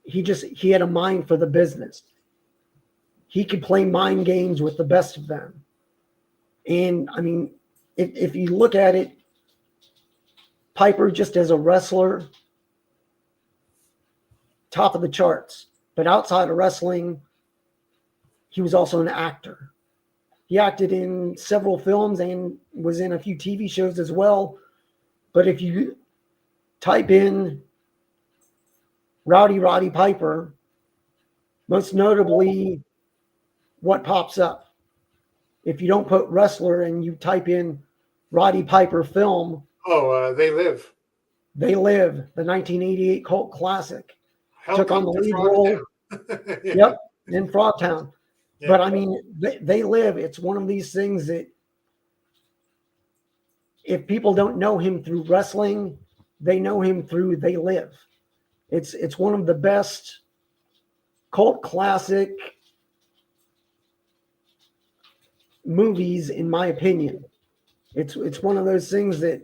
he had a mind for the business. He could play mind games with the best of them. And I mean, if you look at it, Piper just as a wrestler, top of the charts. But outside of wrestling, he was also an actor. He acted in several films and was in a few TV shows as well. But if you type in Roddy Piper, most notably, what pops up? If you don't put wrestler and you type in Roddy Piper film. Oh, They Live. They Live, the 1988 cult classic. Took on the lead role. Yep, in Frogtown. Yeah. But I mean, they Live. It's one of these things that if people don't know him through wrestling, they know him through They Live. It's one of the best cult classic movies, in my opinion. It's one of those things that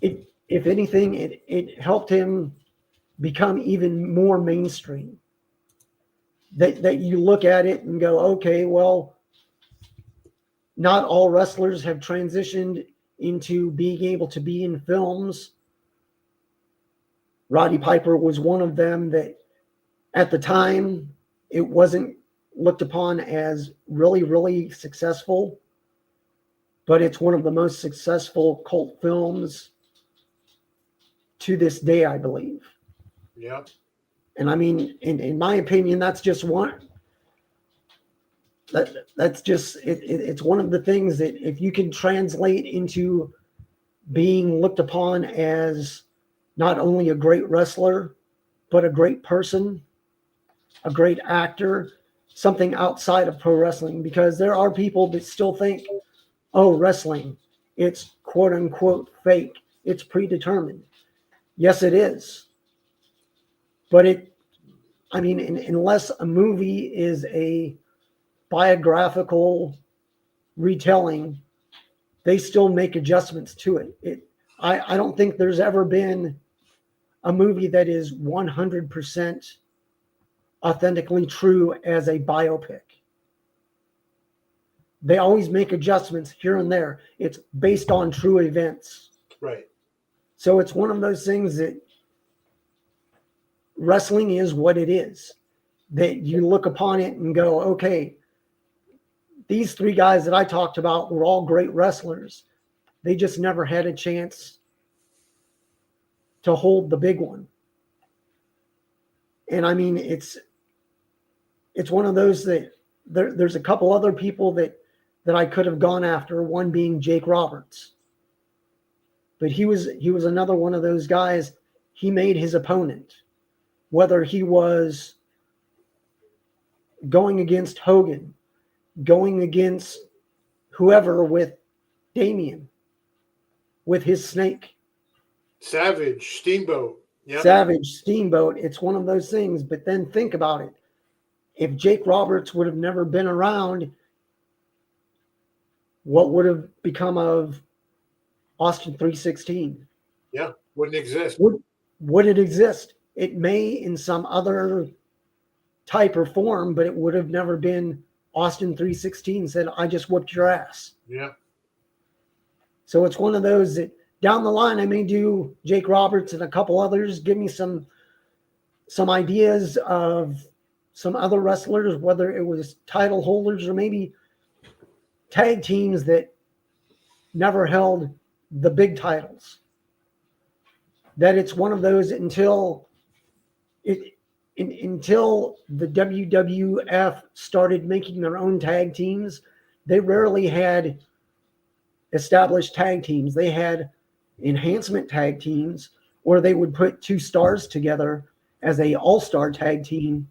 if anything, it helped him become even more mainstream. That you look at it and go, okay, well, not all wrestlers have transitioned into being able to be in films. Roddy Piper was one of them that at the time it wasn't looked upon as really, really successful, but it's one of the most successful cult films to this day, I believe. Yeah. And I mean, in my opinion, that's just one. That's just it's one of the things that if you can translate into being looked upon as not only a great wrestler, but a great person, a great actor, something outside of pro wrestling, because there are people that still think, oh, wrestling, it's quote unquote fake. It's predetermined. Yes, it is. But unless a movie is a biographical retelling, they still make adjustments to it. I don't think there's ever been a movie that is 100% authentically true as a biopic. They always make adjustments here and there. It's based on true events. Right. So it's one of those things that wrestling is what it is. That you look upon it and go, okay, these three guys that I talked about were all great wrestlers. They just never had a chance to hold the big one. And I mean, it's one of those that there's a couple other people that I could have gone after, one being Jake Roberts. But he was another one of those guys. He made his opponent, whether he was going against Hogan, going against whoever with Damien, with his snake. Savage, Steamboat. Yep. Savage, Steamboat. It's one of those things. But then think about it. If Jake Roberts would have never been around, what would have become of Austin 316? Yeah, wouldn't exist. Would it exist? It may in some other type or form, but it would have never been Austin 316 said, I just whooped your ass. Yeah. So it's one of those that down the line, I may do Jake Roberts and a couple others. Give me some ideas of some other wrestlers, whether it was title holders or maybe tag teams that never held the big titles. That it's one of those until the WWF started making their own tag teams, they rarely had established tag teams. They had enhancement tag teams, or they would put two stars together as a all-star tag team.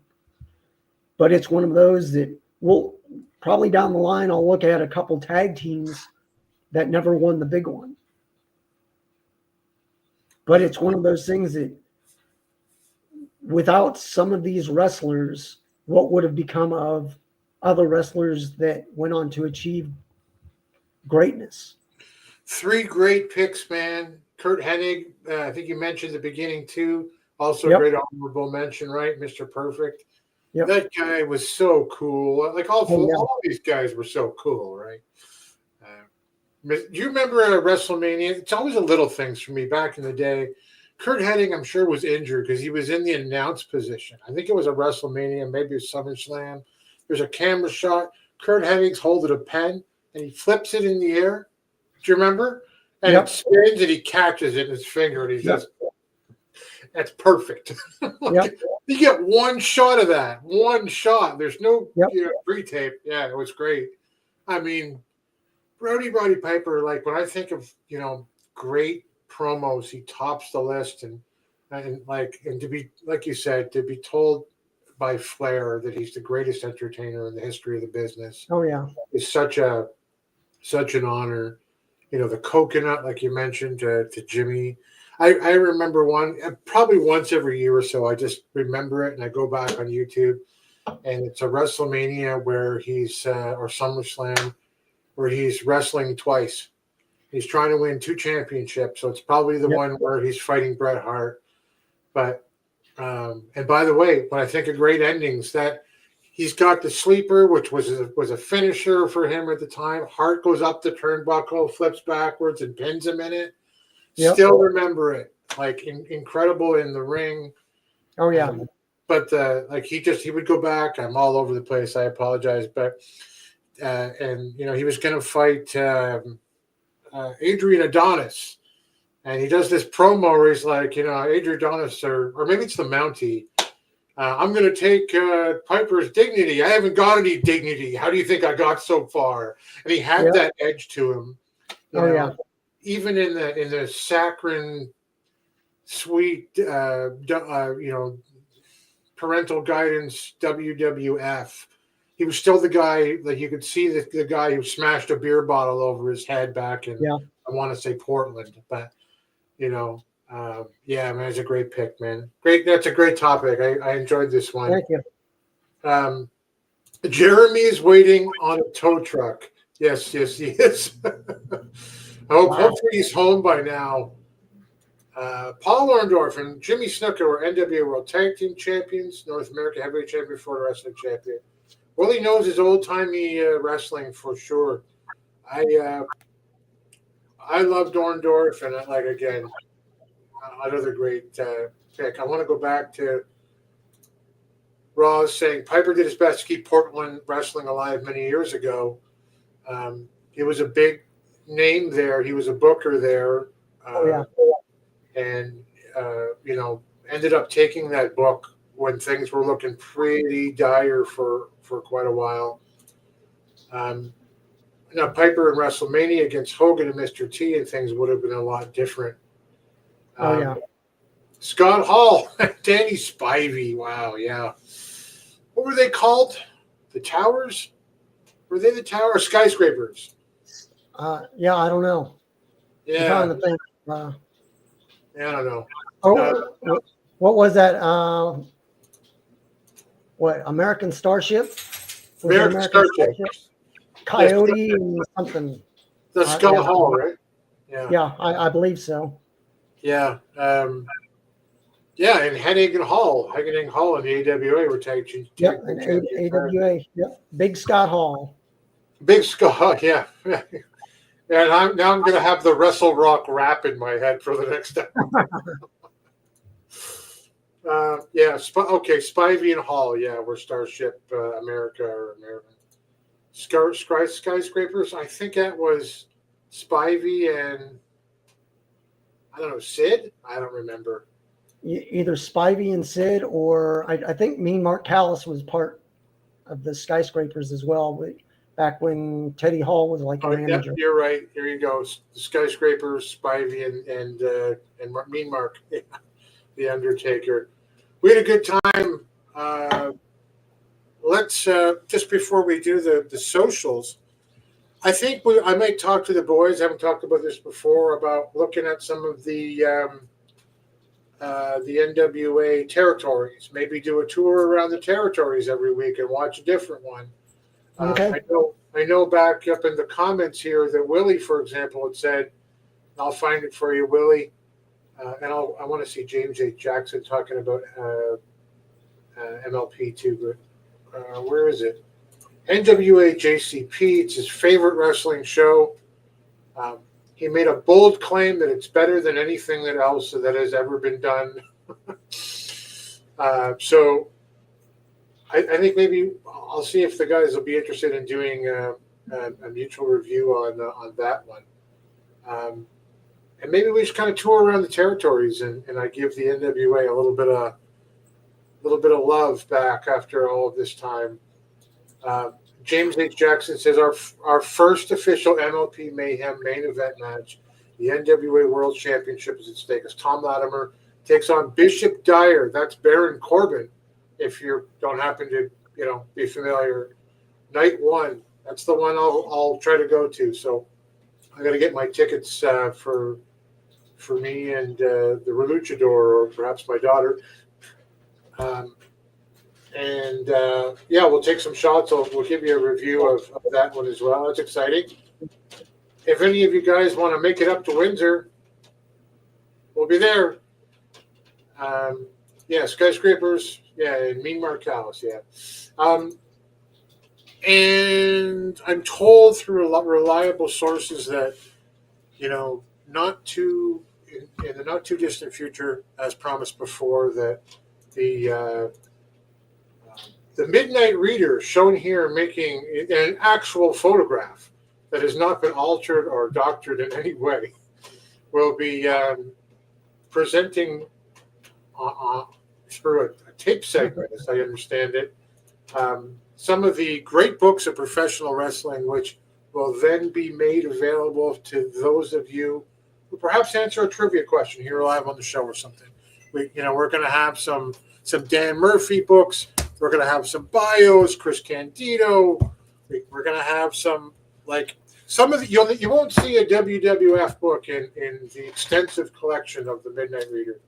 But it's one of those that we'll probably down the line, I'll look at a couple tag teams that never won the big one. But it's one of those things that without some of these wrestlers, what would have become of other wrestlers that went on to achieve greatness? 3 great picks, man. Kurt Hennig, I think you mentioned at the beginning too. Also Yep. a great honorable mention, right? Mr. Perfect. Yep. That guy was so cool. Like all these guys were so cool, right? Do you remember at WrestleMania? It's always the little things for me back in the day. Kurt Hennig, I'm sure, was injured because he was in the announce position. I think it was a WrestleMania, maybe a SummerSlam. There's a camera shot. Kurt Hennig's holding a pen, and he flips it in the air. Do you remember? And it spins, and he catches it in his finger, and he says, that's perfect. You get one shot of that. One shot. There's no pre-tape. Yeah, it was great. I mean, Roddy Piper, like when I think of, great promos, he tops the list, and to be, like you said, to be told by Flair that he's the greatest entertainer in the history of the business. Oh yeah, is such an honor. The coconut, like you mentioned, to Jimmy. I remember one probably once every year or so. I just remember it, and I go back on YouTube, and it's a WrestleMania where he's or SummerSlam where he's wrestling twice. He's trying to win 2 championships, so it's probably the one where he's fighting Bret Hart. But and by the way, when I think of great endings, that he's got the sleeper, which was a finisher for him at the time. Hart goes up the turnbuckle, flips backwards, and pins him in it. Still remember it, like incredible in the ring. Oh yeah. But like he would go back. I'm all over the place. I apologize, but and he was going to fight Adrian Adonis, and he does this promo where he's like, Adrian Adonis, or maybe it's the Mountie. I'm going to take Piper's dignity. I haven't got any dignity. How do you think I got so far? And he had that edge to him. Yeah. Even in the saccharine, sweet, parental guidance WWF, he was still the guy that you could see the guy who smashed a beer bottle over his head back in, I want to say Portland, but man, it's a great pick, man. Great, that's a great topic. I enjoyed this one. Thank you. Jeremy is waiting on a tow truck. Yes, he is. Hopefully he's home by now. Paul Orndorff and Jimmy Snuka were NWA World Tag Team Champions, North American Heavyweight Champion, Florida Wrestling Champion. All he knows is old-timey wrestling for sure. I loved Orndorff, and another great pick. I want to go back to Ross saying Piper did his best to keep Portland wrestling alive many years ago. He was a big name there. He was a booker there. And, ended up taking that book when things were looking pretty dire for quite a while. Now, Piper in WrestleMania against Hogan and Mr. T, and things would have been a lot different. Scott Hall, Danny Spivey. Wow, yeah. What were they called? The Towers? Were they the Towers? Skyscrapers. I don't know. Yeah. I'm trying to think. I don't know. What was that? American Starship? American Starship. Coyote and something. That's Scott Hall, right? Yeah, I believe so. Yeah. And Hennig and Hall. Hennig and Hall in the AWA were tag team. And AWA. Yep. Big Scott Hall. Big Scott, yeah. And I'm going to have the Wrestle Rock rap in my head for the next time. Spivey and Hall, we're Starship America or American. Skyscrapers, I think that was Spivey and, I don't know, Sid? I don't remember. Either Spivey and Sid, or I think Mean Mark Callis was part of the Skyscrapers as well. back when Teddy Hall was like a manager. You're right. Here you go. The Skyscraper, Spivey, and Mean Mark, the Undertaker. We had a good time. Let's just before we do the socials, I think I might talk to the boys. I haven't talked about this before, about looking at some of the NWA territories. Maybe do a tour around the territories every week and watch a different one. Okay. I know back up in the comments here that Willie, for example, had said, I'll find it for you, Willie. And I want to see James H. Jackson talking about MLP too, but where is it? NWA JCP. It's his favorite wrestling show. He made a bold claim that it's better than anything else that has ever been done. So I think maybe I'll see if the guys will be interested in doing a mutual review on that one. And maybe we just kind of tour around the territories and I give the NWA a little bit of love back after all of this time. James H. Jackson says our first official MLP Mayhem main event match, the NWA World Championship is at stake as Thom Latimer takes on Bishop Dyer. That's Baron Corbin, if you don't happen to be familiar. Night 1. That's the one I'll try to go to. So I got to get my tickets for me and the Reluchador, or perhaps my daughter. We'll take some shots. We'll give you a review of that one as well. That's exciting. If any of you guys want to make it up to Windsor, we'll be there. Skyscrapers. Yeah, in Mean Mark House. Yeah. And I'm told through reliable sources that, in the not too distant future, as promised before, that the Midnight Reader, shown here making an actual photograph that has not been altered or doctored in any way, will be presenting through a tape segment, as I understand it, some of the great books of professional wrestling, which will then be made available to those of you who perhaps answer a trivia question here live on the show or something. We're going to have some Dan Murphy books. We're going to have some bios, Chris Candido. We're going to have some of the, you won't see a WWF book in the extensive collection of the Midnight Reader,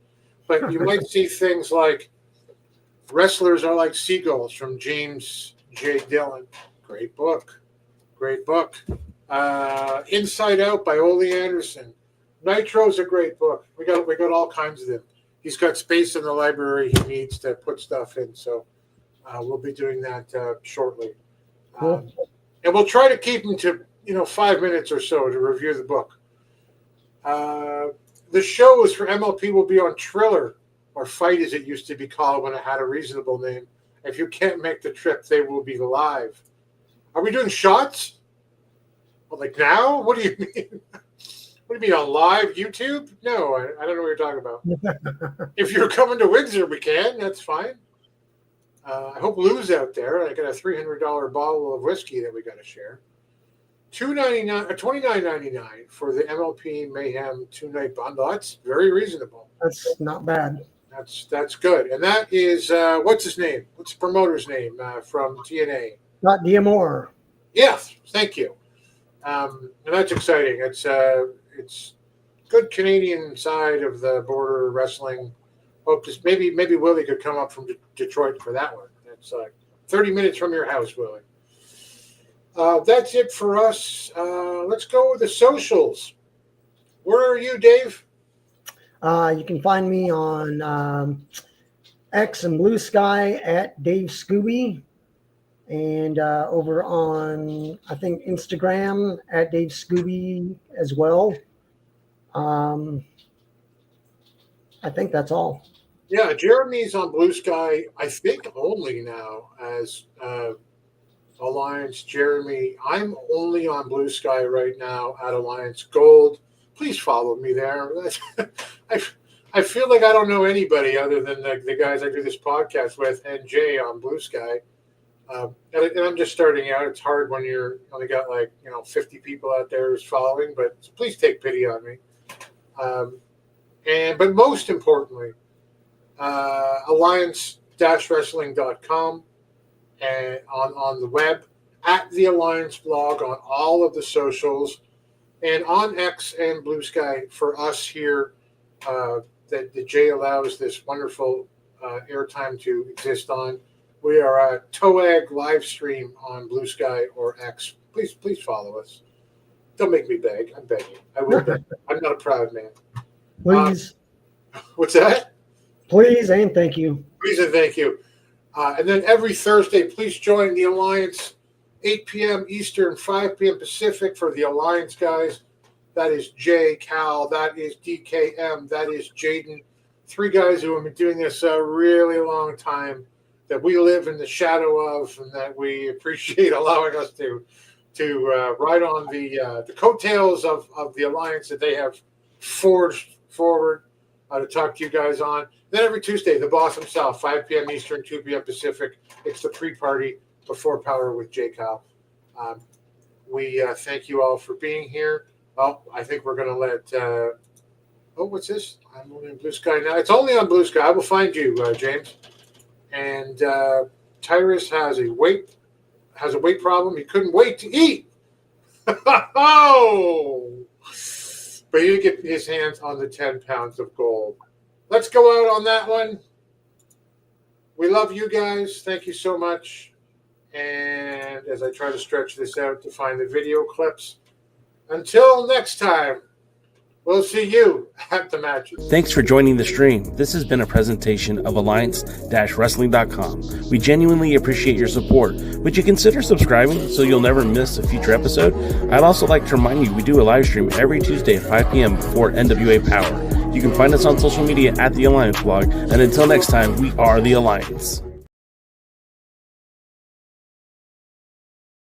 but you might see things like Wrestlers Are Like Seagulls from James J. Dillon. Great book. Inside Out by Ole Anderson. Nitro's a great book. We got all kinds of them. He's got space in the library he needs to put stuff in, so we'll be doing that shortly. Cool. And we'll try to keep him to 5 minutes or so to review the book. The shows for MLP will be on Triller, or Fight as it used to be called when it had a reasonable name. If you can't make the trip, they will be live. Are we doing shots? Well, like now? What do you mean? What do you mean, on live YouTube? No, I don't know what you're talking about. If you're coming to Windsor, we can. That's fine. I hope Lou's out there. I got a $300 bottle of whiskey that we got to share. $29.99 for the MLP Mayhem 2-night bundle. That's very reasonable. That's not bad. That's good. And that is what's his name? What's the promoter's name from TNA? Not D'Amore. Yes, thank you. And that's exciting. It's good Canadian side of the border wrestling. Hope this maybe Willie could come up from Detroit for that one. That's 30 minutes from your house, Willie. That's it for us. Let's go with the socials. Where are you, Dave? You can find me on X and Blue Sky at Dave Scooby, and over on, I think, Instagram at Dave Scooby as well. I think that's all. Yeah, Jeremy's on Blue Sky, I think only now as Alliance Jeremy. I'm only on Blue Sky right now at Alliance Gold. Please follow me there. I feel like I don't know anybody other than the guys I do this podcast with and Jay on Blue Sky. And I'm just starting out. It's hard when you're only got 50 people out there who's following, but please take pity on me. But most importantly, alliance-wrestling.com and on the web, at the Alliance blog, on all of the socials, and on X and Blue Sky for us here, that Jay allows this wonderful airtime to exist on. We are a TOAG live stream on Blue Sky or X. Please follow us. Don't make me beg. I'm begging. I will beg. I'm not a proud man. Please. What's that? Please and thank you. Please and thank you. And then every Thursday, please join the Alliance, 8 p.m. Eastern, 5 p.m. Pacific for the Alliance guys. That is Jay, Cal, that is DKM, that is Jaden. 3 guys who have been doing this a really long time, that we live in the shadow of, and that we appreciate allowing us to ride on the coattails of the Alliance that they have forged forward to talk to you guys on. Then every Tuesday, the boss himself, 5 p.m. Eastern, 2 p.m. Pacific. It's the pre-party before Power with Jay Kyle. We thank you all for being here. Oh, I think we're going to let what's this? I'm only on Blue Sky now. It's only on Blue Sky. I will find you, James. And Tyrus has a weight problem. He couldn't wait to eat. Oh! But he did get his hands on the 10 pounds of gold. Let's go out on that one. We love you guys. Thank you so much. And as I try to stretch this out to find the video clips, until next time, we'll see you at the matches. Thanks for joining the stream. This has been a presentation of alliance-wrestling.com. We genuinely appreciate your support. Would you consider subscribing so you'll never miss a future episode? I'd also like to remind you we do a live stream every Tuesday at 5 p.m. before NWA Power. You can find us on social media at The Alliance Blog. And until next time, we are The Alliance.